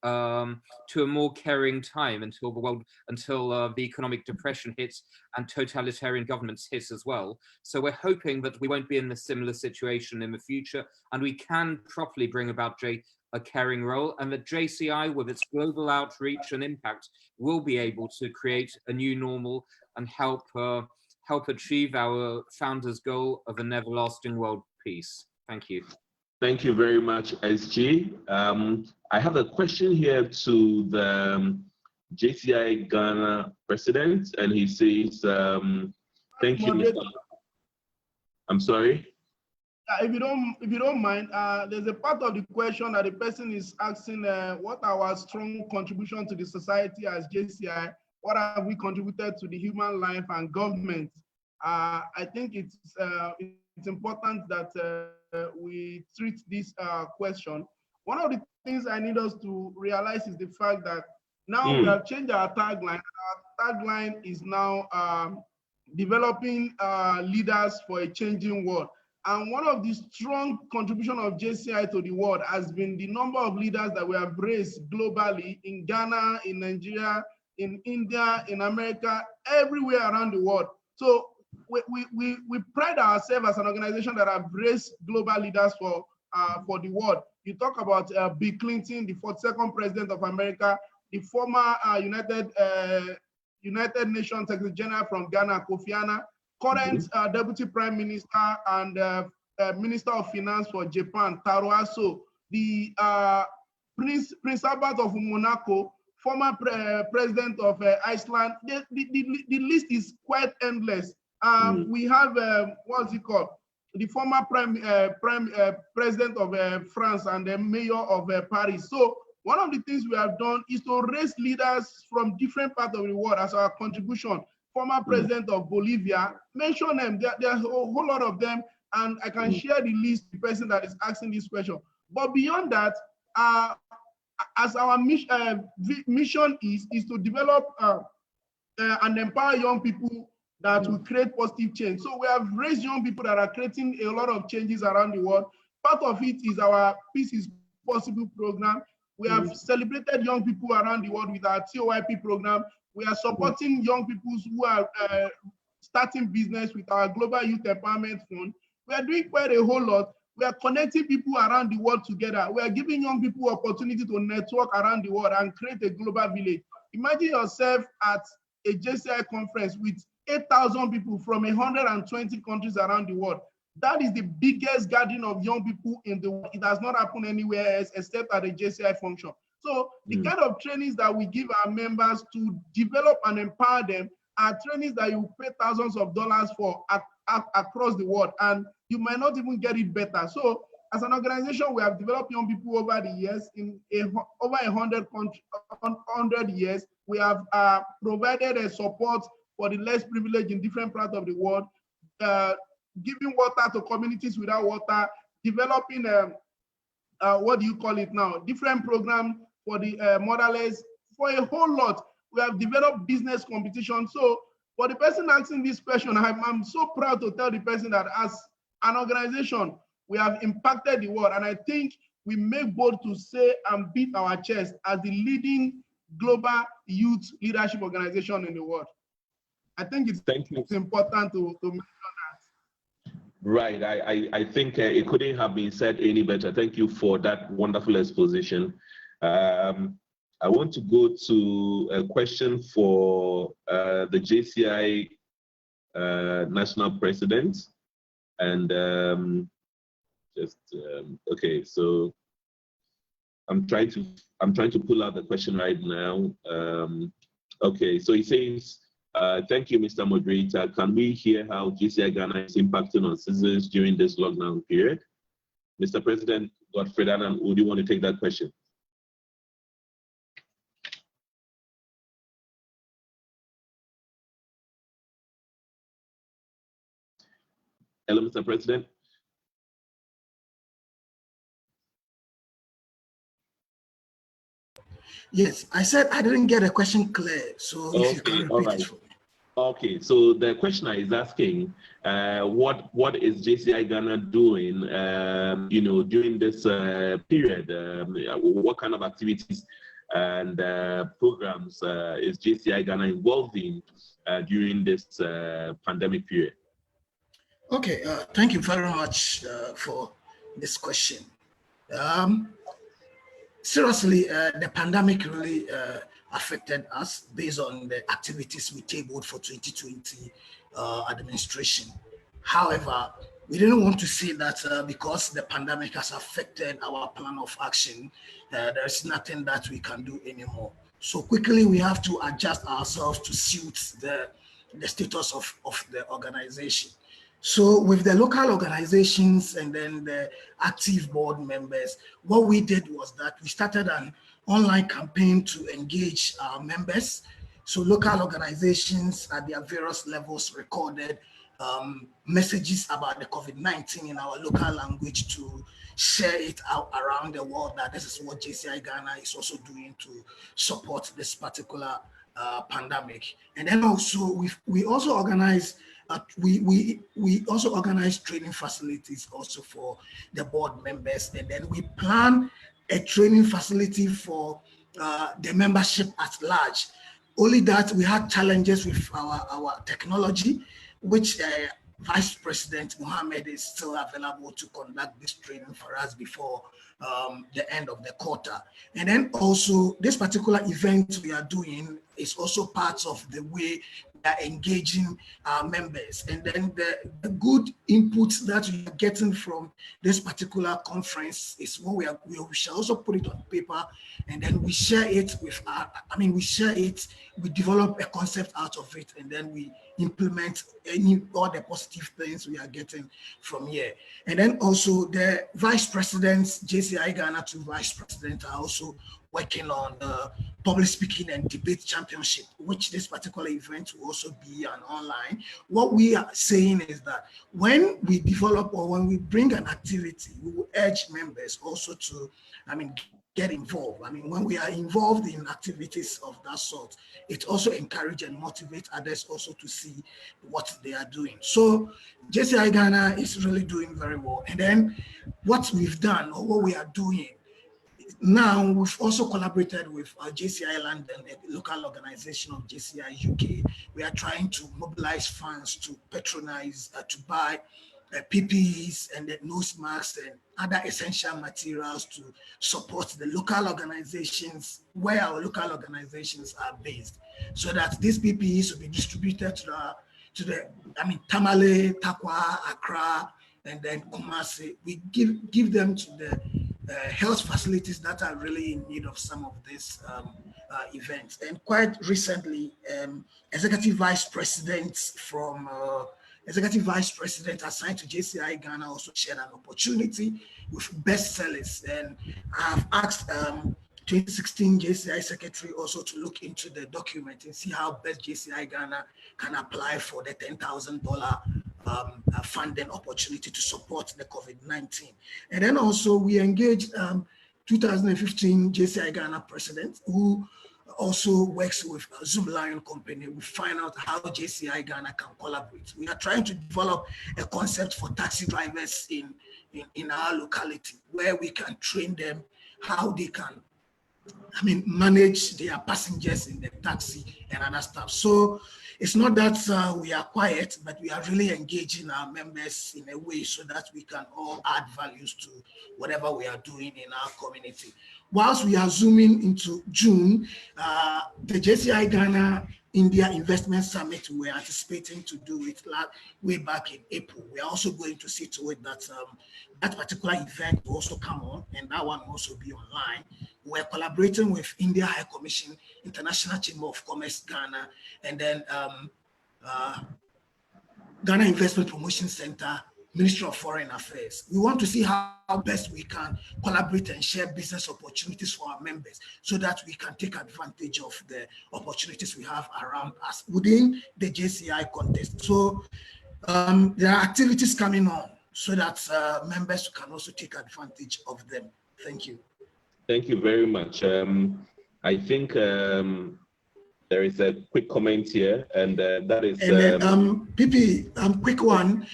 to a more caring time until the economic depression hits and totalitarian governments hit as well. So we're hoping that we won't be in a similar situation in the future, and we can properly bring about a caring role, and that JCI, with its global outreach and impact, will be able to create a new normal and help achieve our founders' goal of an everlasting world peace. Thank you. Thank you very much, SG. I have a question here to the JCI Ghana president, and he says, thank you, Mr. I'm sorry? If you don't mind, there's a part of the question that the person is asking, what are our strong contribution to the society as JCI? What have we contributed to the human life and government? I think it's important that we treat this question. One of the things I need us to realize is the fact that now we have changed our tagline. Our tagline is now developing leaders for a changing world. And one of the strong contributions of JCI to the world has been the number of leaders that we have raised globally in Ghana, in Nigeria, in India, in America, everywhere around the world. So we pride ourselves as an organization that have raised global leaders for the world. You talk about Bill Clinton, the 42nd president of America, the former United Nations Secretary General from Ghana, Kofi Annan, current Deputy Prime Minister and Minister of Finance for Japan, Taro Aso, the Prince Albert of Monaco, former President of Iceland. The list is quite endless. We have, what's it called? The former President of France and the Mayor of Paris. So one of the things we have done is to raise leaders from different parts of the world as our contribution. Former President of Bolivia, mention them. There are a whole lot of them, and I can share the list, the person that is asking this question. But beyond that, as our mission is to develop and empower young people that will create positive change. So we have raised young people that are creating a lot of changes around the world. Part of it is our Peace is Possible program. We have celebrated young people around the world with our TOYP program. We are supporting young people who are starting business with our Global Youth Empowerment Fund. We are doing quite a whole lot. We are connecting people around the world together. We are giving young people opportunity to network around the world and create a global village. Imagine yourself at a JCI conference with 8,000 people from 120 countries around the world. That is the biggest gathering of young people in the world. It has not happened anywhere else except at a JCI function. So the kind of trainings that we give our members to develop and empower them are trainings that you pay thousands of dollars for across the world, and you might not even get it better. So as an organization, we have developed young people over the years in over 100 years. We have provided a support for the less privileged in different parts of the world, giving water to communities without water, developing what do you call it now? Different programs for the motherless, for a whole lot. We have developed business competition. So for the person asking this question, I'm so proud to tell the person that as an organization, we have impacted the world. And I think we make bold to say and beat our chest as the leading global youth leadership organization in the world. I think it's important to mention that. Right. I think it couldn't have been said any better. Thank you for that wonderful exposition. I want to go to a question for the JCI national president, and okay. So I'm trying to pull out the question right now. Okay. So he says, "Thank you, Mr. Moderator. Can we hear how JCI Ghana is impacting on citizens during this lockdown period?" Mr. President Godfred, Annan, would you want to take that question? Hello, Mr. President. Yes, I said I didn't get a question clear, so if you can repeat it for me. Okay, so the questioner is asking, what is JCI Ghana doing, during this period? What kind of activities and programs is JCI Ghana involved in during this pandemic period? Okay, thank you very much for this question. Seriously, the pandemic really affected us based on the activities we tabled for 2020 administration. However, we didn't want to say that because the pandemic has affected our plan of action, there's nothing that we can do anymore. So quickly, we have to adjust ourselves to suit the status of the organization. So with the local organizations and then the active board members, what we did was that we started an online campaign to engage our members. So local organizations at their various levels recorded messages about the COVID-19 in our local language to share it out around the world, that this is what JCI Ghana is also doing to support this particular pandemic. And then also we also organize we also organize training facilities also for the board members, and then we plan a training facility for the membership at large. Only that we had challenges with our technology, which Vice President Mohammad is still available to conduct this training for us before the end of the quarter. And then also this particular event we are doing is also part of the way we are engaging our members. And then the good inputs that we are getting from this particular conference is what we shall also put it on paper, and then we share it with we develop a concept out of it, and then we implement all the positive things we are getting from here. And then also the vice presidents, JCI Ghana 2 vice president, are also working on the public speaking and debate championship, which this particular event will also be an online. What we are saying is that when we develop or when we bring an activity, we will urge members also to, get involved. When we are involved in activities of that sort, it also encourages and motivates others also to see what they are doing. So JCI Ghana is really doing very well. And then what we've done or what we are doing now, we've also collaborated with JCI London, a local organization of JCI UK. We are trying to mobilize funds to patronize, to buy PPEs and the nose masks and other essential materials to support the local organizations where our local organizations are based, so that these PPEs will be distributed to the Tamale, Takwa, Ankrah, and then Kumasi. We give them to the health facilities that are really in need of some of these events. And quite recently, Executive Vice President assigned to JCI Ghana also shared an opportunity with bestsellers. And I've asked 2016 JCI Secretary also to look into the document and see how best JCI Ghana can apply for the $10,000 funding opportunity to support the COVID-19. And then also we engaged 2015 JCI Ghana president, who also works with Zoom Lion Company. We find out how JCI Ghana can collaborate. We are trying to develop a concept for taxi drivers in our locality, where we can train them how they can manage their passengers in the taxi and other stuff. So it's not that we are quiet, but we are really engaging our members in a way so that we can all add values to whatever we are doing in our community. Whilst we are zooming into June, the JCI Ghana India Investment Summit, we were anticipating to do it way back in April. We are also going to see to it that that particular event will also come on, and that one will also be online. We're collaborating with India High Commission, International Chamber of Commerce, Ghana, and then Ghana Investment Promotion Center, Ministry of Foreign Affairs. We want to see how best we can collaborate and share business opportunities for our members so that we can take advantage of the opportunities we have around us within the JCI context. So there are activities coming on so that members can also take advantage of them. Thank you. Thank you very much. I think there is a quick comment here, and that is... PP, quick one.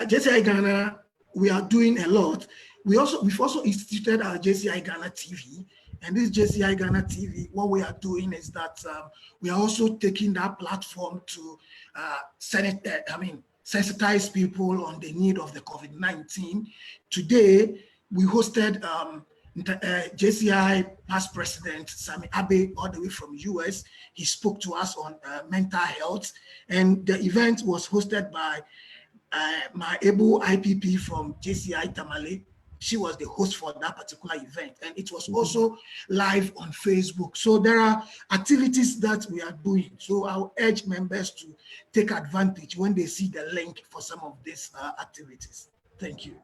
At JCI Ghana, we are doing a lot. We've also instituted our JCI Ghana TV, and this JCI Ghana TV, what we are doing is that we are also taking that platform to sensitize people on the need of the COVID-19. Today, we hosted JCI past president Sami Abe, all the way from US. He spoke to us on mental health, and the event was hosted by my able IPP from JCI Tamale. She was the host for that particular event, and it was also live on Facebook. So there are activities that we are doing. So I'll urge members to take advantage when they see the link for some of these activities. Thank you.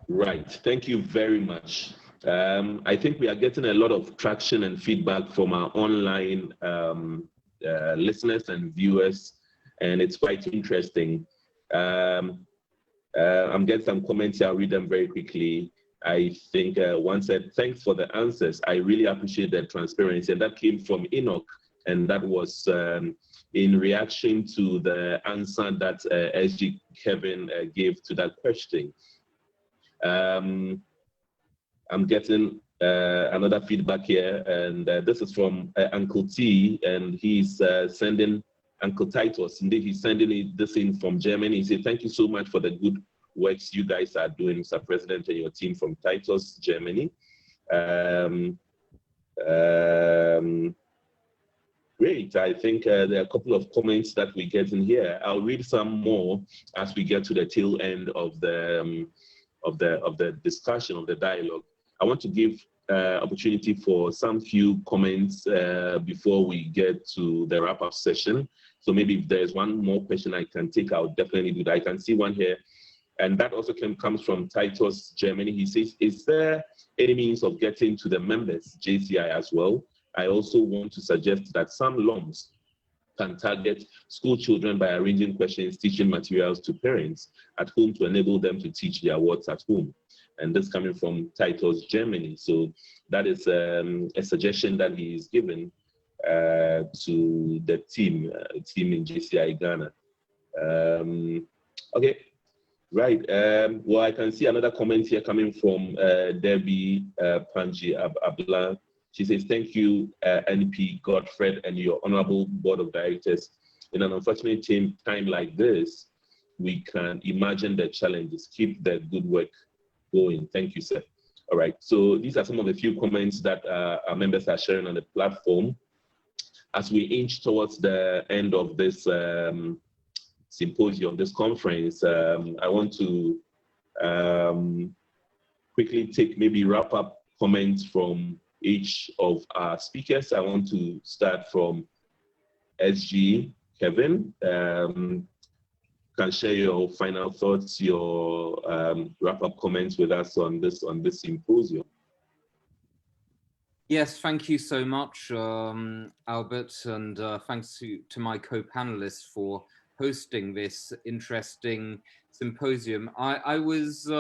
Right, thank you very much. I think we are getting a lot of traction and feedback from our online listeners and viewers, and it's quite interesting. I'm getting some comments here. I'll read them very quickly. I think one said, thanks for the answers. I really appreciate the transparency. And that came from Enoch. And that was in reaction to the answer that SG Kevin gave to that question. I'm getting another feedback here. And this is from Uncle T. And he's sending Uncle Titus. Indeed, he's sending this in from Germany. He said, thank you so much for the good works you guys are doing, Mr. President, and your team from Titus, Germany. Great. I think there are a couple of comments that we get in here. I'll read some more as we get to the tail end of the discussion, of the dialogue. I want to give opportunity for some few comments before we get to the wrap-up session. So maybe if there's one more question I can take, I'll definitely do that. I can see one here, and that also comes from Titus, Germany. He says, is there any means of getting to the members, JCI as well? I also want to suggest that some LOMs can target school children by arranging questions, teaching materials to parents at home to enable them to teach their words at home. And this coming from Titus, Germany. So that is a suggestion that he is given to the team in JCI Ghana. Okay, right. Well, I can see another comment here coming from Debbie Panji Abla. She says, thank you, NP Godfred and your honorable board of directors. In an unfortunate time like this, we can imagine the challenges. Keep the good work going. Thank you, sir. All right, so these are some of the few comments that our members are sharing on the platform. As we inch towards the end of this symposium, this conference, I want to quickly take maybe wrap up comments from each of our speakers. I want to start from SG Kevin. Can share your final thoughts, your wrap-up comments with us on this symposium. Yes, thank you so much, Albert, and thanks to my co-panelists for hosting this interesting symposium. I was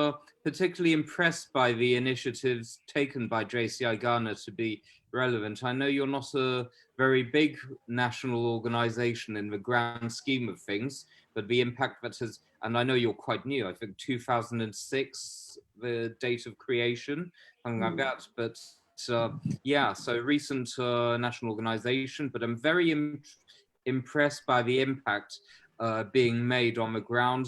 particularly impressed by the initiatives taken by JCI Ghana to be relevant. I know you're not a very big national organization in the grand scheme of things, but the impact that has, and I know you're quite new, I think 2006, the date of creation, something like that, but yeah, so recent national organization, but I'm very impressed by the impact being made on the ground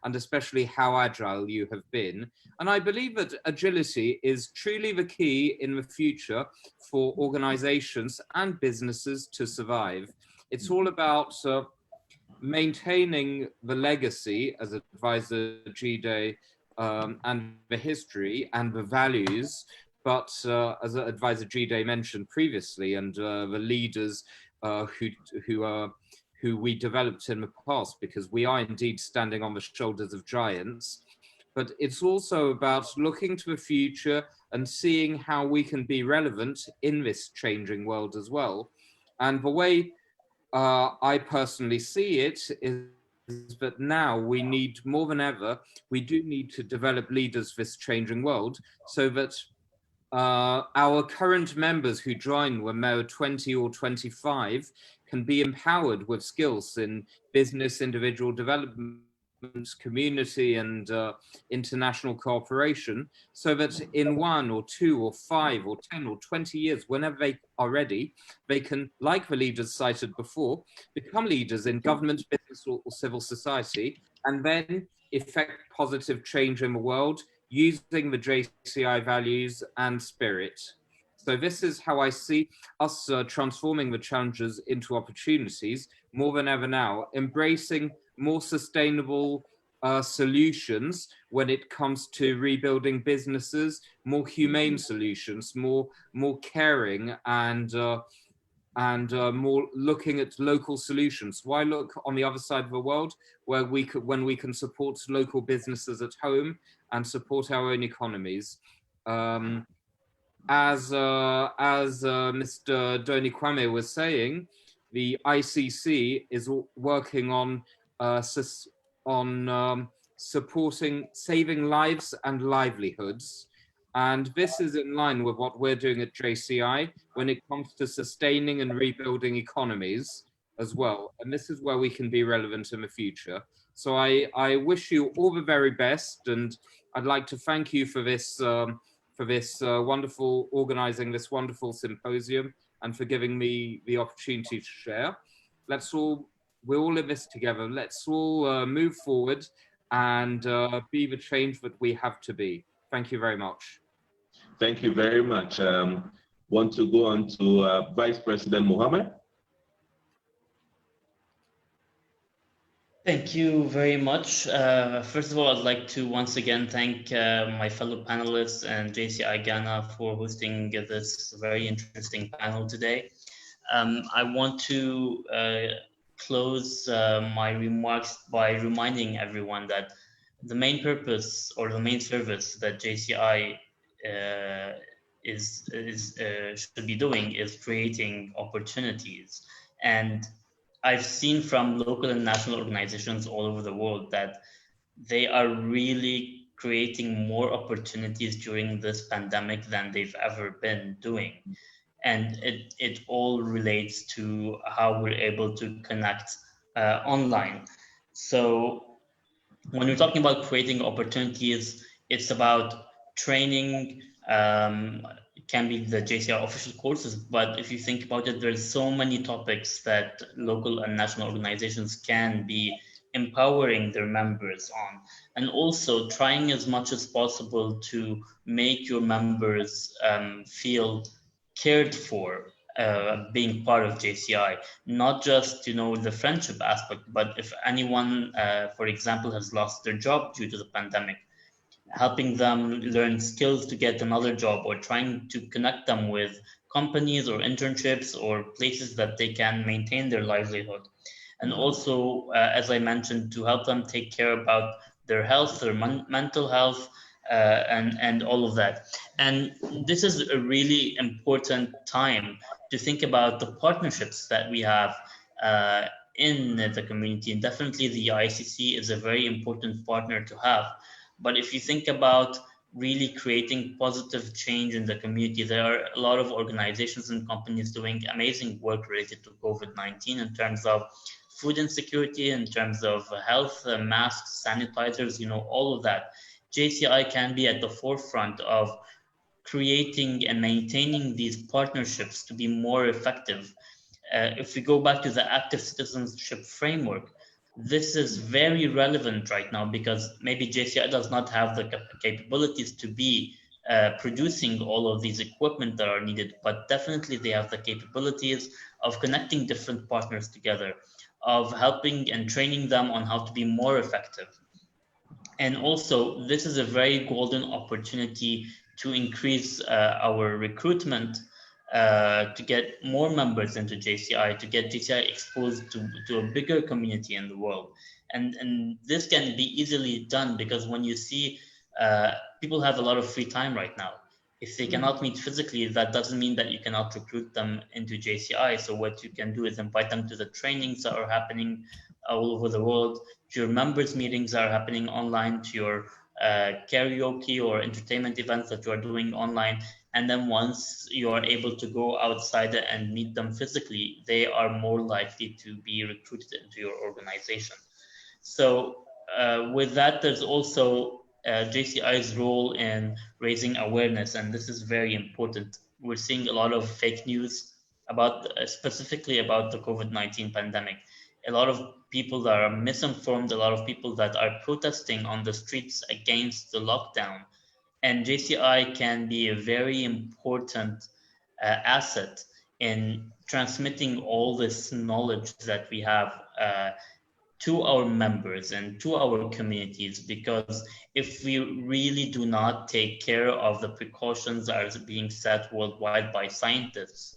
and especially how agile you have been. And I believe that agility is truly the key in the future for organizations and businesses to survive. It's all about maintaining the legacy, as advisor Jide, and the history and the values, but as advisor Jide mentioned previously, and the leaders who we developed in the past, because we are indeed standing on the shoulders of giants. But it's also about looking to the future and seeing how we can be relevant in this changing world as well. And the way I personally see it is that now we need, more than ever, we do need to develop leaders for this changing world, so that our current members who join when they're 20 or 25 can be empowered with skills in business, individual development, community, and international cooperation, so that in 1 or 2 or 5 or 10 or 20 years, whenever they are ready, they can, like the leaders cited before, become leaders in government, business, or civil society, and then effect positive change in the world using the JCI values and spirit. So this is how I see us transforming the challenges into opportunities more than ever now, embracing more sustainable solutions when it comes to rebuilding businesses, more humane solutions, more caring, and more looking at local solutions. Why look on the other side of the world where when we can support local businesses at home and support our own economies? As Mr. Doni-Kwame was saying, the Icc is working on supporting saving lives and livelihoods. And this is in line with what we're doing at JCI when it comes to sustaining and rebuilding economies as well. And this is where we can be relevant in the future. So I wish you all the very best, and I'd like to thank you for this wonderful, organizing this wonderful symposium, and for giving me the opportunity to share. We're all in this together. Let's all move forward and be the change that we have to be. Thank you very much. Thank you very much. Want to go on to Vice President Mohammad? Thank you very much. First of all, I'd like to once again thank my fellow panelists and JCI Ghana for hosting this very interesting panel today. I want to close my remarks by reminding everyone that the main purpose or the main service that JCI should be doing is creating opportunities. And I've seen from local and national organizations all over the world that they are really creating more opportunities during this pandemic than they've ever been doing. And it all relates to how we're able to connect online. So when we're talking about creating opportunities, it's about training. It can be the JCI official courses, but if you think about it, there's so many topics that local and national organizations can be empowering their members on, and also trying as much as possible to make your members feel cared for being part of JCI, not just the friendship aspect, but if anyone, for example, has lost their job due to the pandemic, helping them learn skills to get another job, or trying to connect them with companies or internships or places that they can maintain their livelihood. And also, as I mentioned, to help them take care about their health, their mental health, and all of that. And this is a really important time to think about the partnerships that we have in the community. And definitely the Icc is a very important partner to have. But if you think about really creating positive change in the community, there are a lot of organizations and companies doing amazing work related to COVID-19 in terms of food insecurity, in terms of health, masks, sanitizers, all of that. JCI can be at the forefront of creating and maintaining these partnerships to be more effective. If we go back to the active citizenship framework, this is very relevant right now because maybe JCI does not have the capabilities to be producing all of these equipment that are needed, but definitely they have the capabilities of connecting different partners together, of helping and training them on how to be more effective. And also, this is a very golden opportunity to increase our recruitment, to get more members into JCI, to get JCI exposed to a bigger community in the world. And this can be easily done because when you see people have a lot of free time right now. If they cannot meet physically, that doesn't mean that you cannot recruit them into JCI. So what you can do is invite them to the trainings that are happening all over the world, to your members meetings that are happening online, to your karaoke or entertainment events that you are doing online. And then once you are able to go outside and meet them physically, they are more likely to be recruited into your organization. So with that, there's also JCI's role in raising awareness, and this is very important. We're seeing a lot of fake news about, specifically about the COVID-19 pandemic. A lot of people that are misinformed, a lot of people that are protesting on the streets against the lockdown. And JCI can be a very important asset in transmitting all this knowledge that we have to our members and to our communities, because if we really do not take care of the precautions that are being set worldwide by scientists,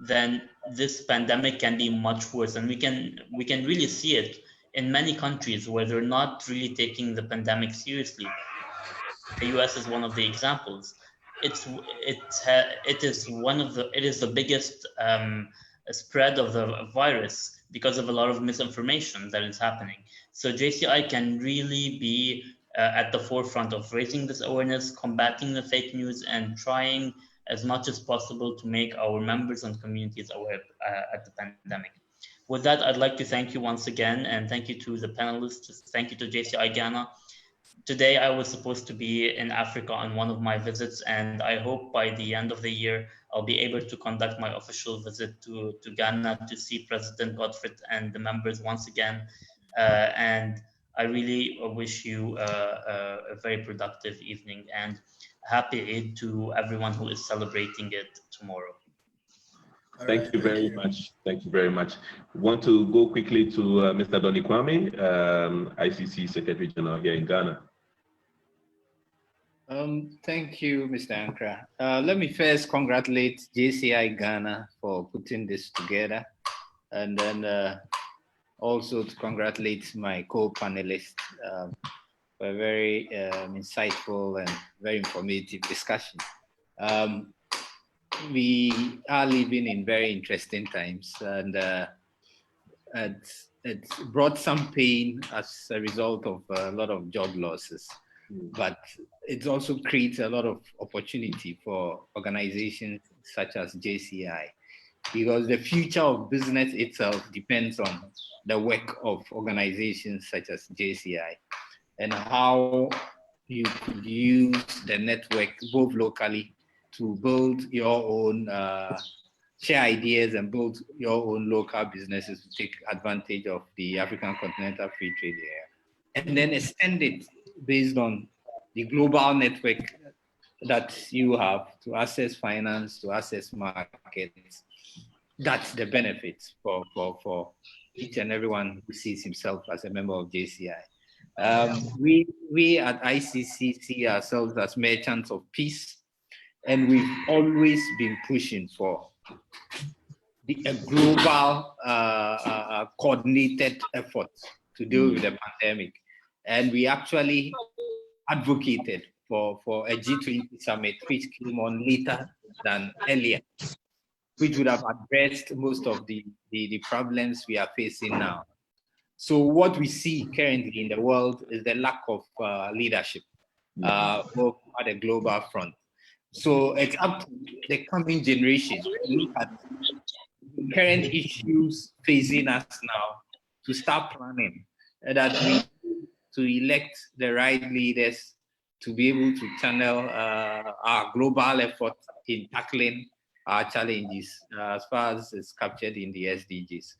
then this pandemic can be much worse. And we can really see it in many countries where they're not really taking the pandemic seriously. The US is one of the examples. It is the biggest spread of the virus because of a lot of misinformation that is happening. So JCI can really be at the forefront of raising this awareness, combating the fake news, and trying as much as possible to make our members and communities aware at the pandemic. With that, I'd like to thank you once again, and thank you to the panelists. Thank you to JCI Ghana. Today, I was supposed to be in Africa on one of my visits, and I hope by the end of the year, I'll be able to conduct my official visit to Ghana to see President Godfred and the members once again. And I really wish you a very productive evening, and happy Eid to everyone who is celebrating it tomorrow. Thank you very much. Thank you very much. We want to go quickly to Mr. Doni-Kwame, ICC Secretary General here in Ghana. Thank you, Mr. Ankrah. Let me first congratulate JCI Ghana for putting this together, and then also to congratulate my co-panelists for a very insightful and very informative discussion. We are living in very interesting times, and it's brought some pain as a result of a lot of job losses. But it also creates a lot of opportunity for organizations such as JCI, because the future of business itself depends on the work of organizations such as JCI and how you could use the network both locally to build your own share ideas and build your own local businesses to take advantage of the African Continental Free Trade Area, and then extend it based on the global network that you have to access finance, to access markets. That's the benefits for each and everyone who sees himself as a member of JCI. We at ICC see ourselves as merchants of peace, and we've always been pushing for a global coordinated effort to deal with the pandemic. And we actually advocated for a G20 summit, which came on later than earlier, which would have addressed most of the problems we are facing now. So what we see currently in the world is the lack of leadership, both at the global front. So it's up to the coming generation to look at current issues facing us now, to start planning, that we to elect the right leaders to be able to channel our global effort in tackling our challenges as far as it's captured in the SDGs.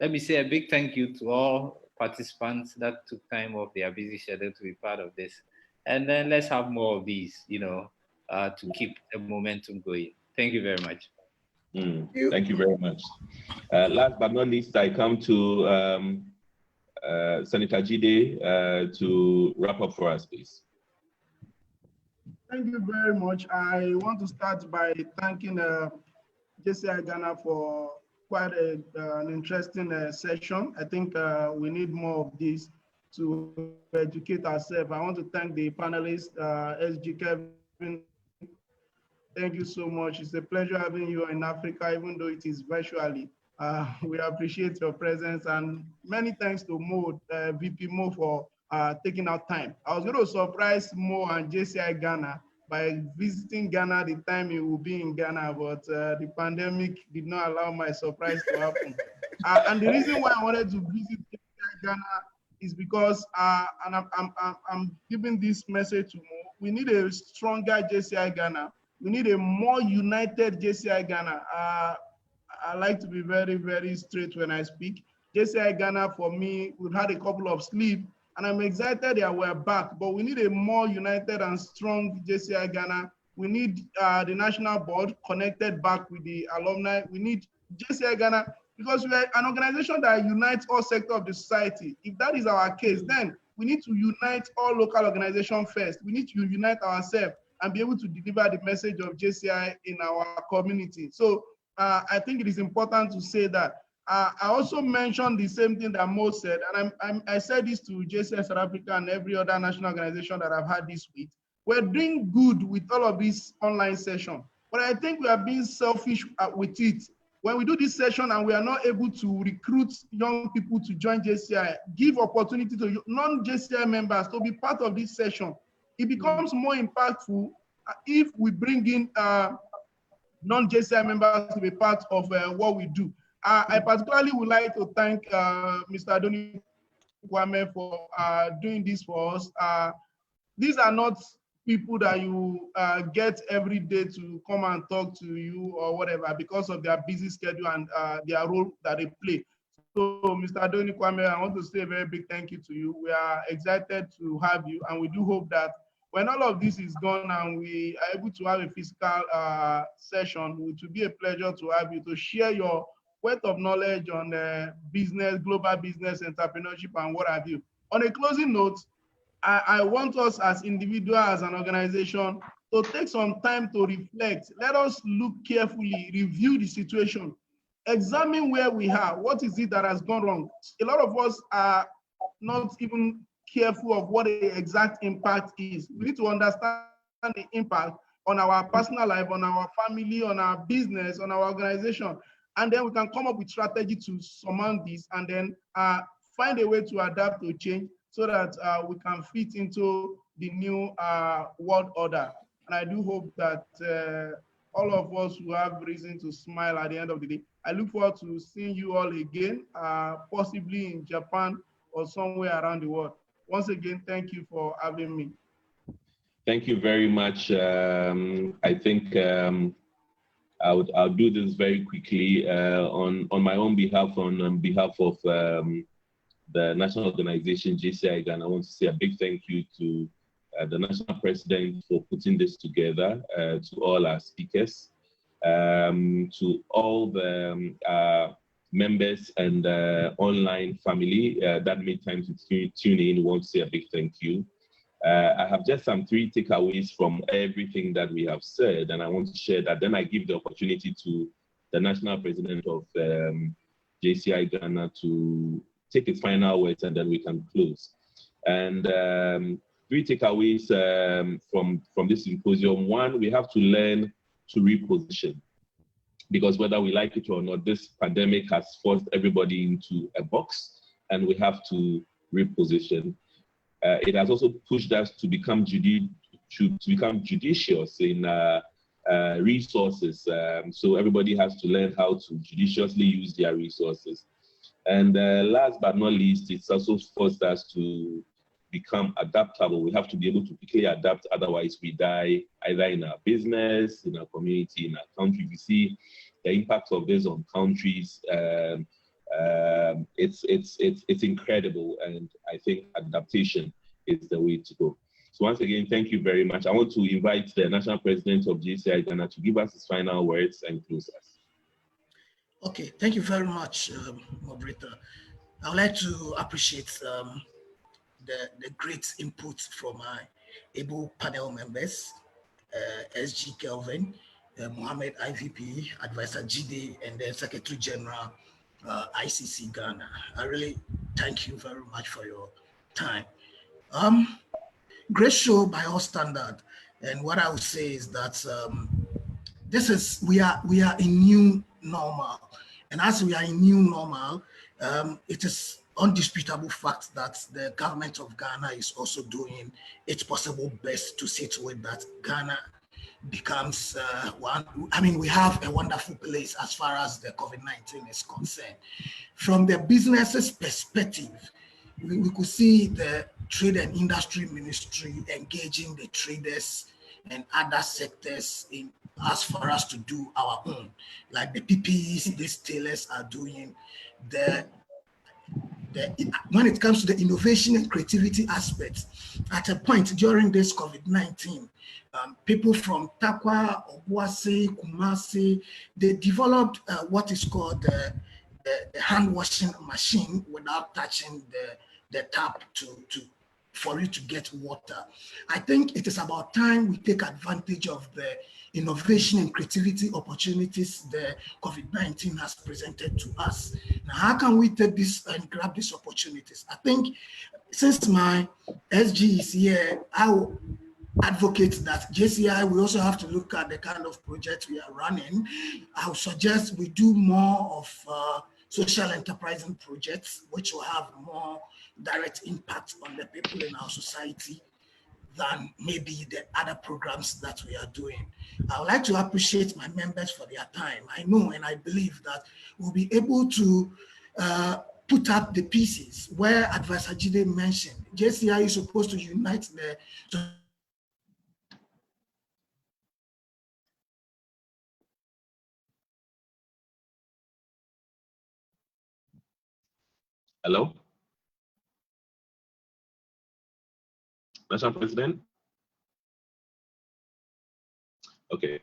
Let me say a big thank you to all participants that took time off their busy schedule to be part of this. And then let's have more of these, to keep the momentum going. Thank you very much. Thank you very much. Last but not least, I come to Senator Jide to wrap up for us, please. Thank you very much. I want to start by thanking JCI Ghana for quite an interesting session. I think we need more of this to educate ourselves. I want to thank the panelists, SG Kevin. Thank you so much. It's a pleasure having you in Africa, even though it is virtually. We appreciate your presence, and many thanks to Mo, VP Mo, for taking out time. I was going to surprise Mo and JCI Ghana by visiting Ghana the time he will be in Ghana, but the pandemic did not allow my surprise to happen. And the reason why I wanted to visit JCI Ghana is because, and I'm giving this message to Mo, we need a stronger JCI Ghana. We need a more united JCI Ghana. I like to be very, very straight when I speak. JCI Ghana, for me, we've had a couple of sleep, and I'm excited that we're back, but we need a more united and strong JCI Ghana. We need the national board connected back with the alumni. We need JCI Ghana, because we are an organization that unites all sectors of the society. If that is our case, then we need to unite all local organizations first. We need to unite ourselves and be able to deliver the message of JCI in our community. So I think it is important to say that. I also mentioned the same thing that Mo said, and I said this to JCI South Africa and every other national organization that I've had this week. We're doing good with all of this online session, but I think we are being selfish with it. When we do this session and we are not able to recruit young people to join JCI, give opportunity to non-JCI members to be part of this session, it becomes more impactful if we bring in non-JCI members to be part of what we do. I particularly would like to thank Mr. Doni-Kwame for doing this for us. These are not people that you get every day to come and talk to you or whatever because of their busy schedule and their role that they play. So, Mr. Doni-Kwame, I want to say a very big thank you to you. We are excited to have you, and we do hope that when all of this is gone and we are able to have a physical session, it will be a pleasure to have you to share your wealth of knowledge on business, global business, entrepreneurship, and what have you. On a closing note, I want us as individuals, as an organization, to take some time to reflect. Let us look carefully, review the situation, examine where we are. What is it that has gone wrong? A lot of us are not even careful of what the exact impact is. We need to understand the impact on our personal life, on our family, on our business, on our organization. And then we can come up with strategy to surmount this and then find a way to adapt to change so that we can fit into the new world order. And I do hope that all of us will have reason to smile at the end of the day. I look forward to seeing you all again, possibly in Japan or somewhere around the world. Once again, thank you for having me. Thank you very much. I think I'll do this very quickly on my own behalf, on behalf of the national organization JCI Ghana. I want to say a big thank you to the national president for putting this together, to all our speakers, to all the members and online family that made time to tune in. We want to say a big thank you. I have just some 3 takeaways from everything that we have said, and I want to share that. Then I give the opportunity to the national president of JCI Ghana to take his final words, and then we can close. And 3 takeaways from this symposium. 1, we have to learn to reposition, because whether we like it or not, this pandemic has forced everybody into a box, and we have to reposition. It has also pushed us to become judicious in resources. So everybody has to learn how to judiciously use their resources. And last but not least, it's also forced us to become adaptable. We have to be able to quickly adapt, otherwise we die either in our business, in our community, in our country. We see the impact of this on countries. It's incredible, and I think adaptation is the way to go. So once again, thank you very much. I want to invite the national president of JCI Ghana to give us his final words and close us. Okay, thank you very much, moderator. I would like to appreciate the great input from my able panel members, SG Kelvin, Mohammad IVP, Advisor Jide, and then Secretary General Icc Ghana. I really thank you very much for your time. Great show by all standard, and what I would say is that we are in new normal, and as we are in new normal, it is undisputable fact that the government of Ghana is also doing its possible best to see to it that Ghana becomes one. I mean, we have a wonderful place as far as the COVID-19 is concerned. From the business's perspective, we could see the Trade and Industry Ministry engaging the traders and other sectors in as far as to do our own, like the PPEs these tailors are doing. When it comes to the innovation and creativity aspects, at a point during this COVID-19, people from Takwa, Obuasi, Kumasi, they developed what is called the hand washing machine without touching the tap for you to get water. I think it is about time we take advantage of the innovation and creativity opportunities the COVID-19 has presented to us. Now, how can we take this and grab these opportunities? I think since my SG is here, I will advocate that JCI, we also have to look at the kind of projects we are running. I would suggest we do more of social enterprising projects, which will have more direct impact on the people in our society than maybe the other programs that we are doing. I would like to appreciate my members for their time. I know and I believe that we'll be able to put up the pieces where Advisor Jide mentioned. JCI is supposed to unite the Hello? National President? Okay.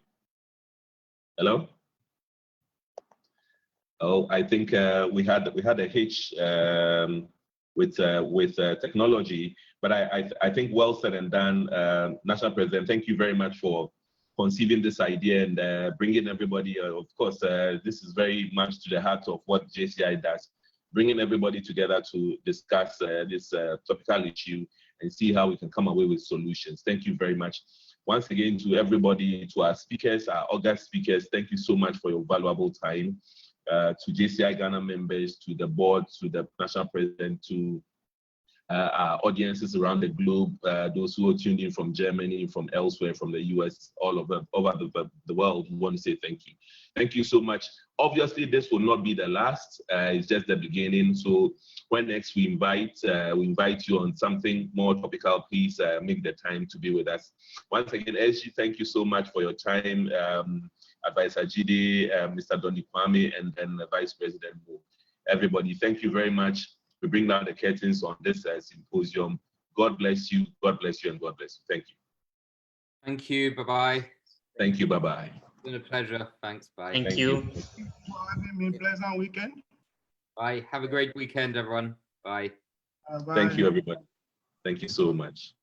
Hello? Oh, I think we had a hitch with technology, but I think well said and done, National President. Thank you very much for conceiving this idea and bringing everybody. Of course, this is very much to the heart of what JCI does, bringing everybody together to discuss this topical issue and see how we can come away with solutions. Thank you very much. Once again, to everybody, to our speakers, our August speakers, thank you so much for your valuable time. To JCI Ghana members, to the board, to the national president, to our audiences around the globe, those who are tuned in from Germany, from elsewhere, from the US, all over the world, we want to say thank you. Thank you so much. Obviously, this will not be the last. It's just the beginning. So when next we invite you on something more topical, please make the time to be with us. Once again, SG, thank you so much for your time. Advisor Jide, Mr. Doni-Kwame, and then Vice President Mo. Everybody, thank you very much. We bring down the curtains on this symposium. God bless you, and God bless you. Thank you. Thank you. Bye-bye. Thank you. Bye-bye. It's been a pleasure. Thanks. Bye. Thank you. Thank you for having me. Pleasant weekend. Bye. Have a great weekend, everyone. Bye. Bye. Thank you, everybody. Thank you so much.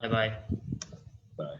Bye-bye. Bye.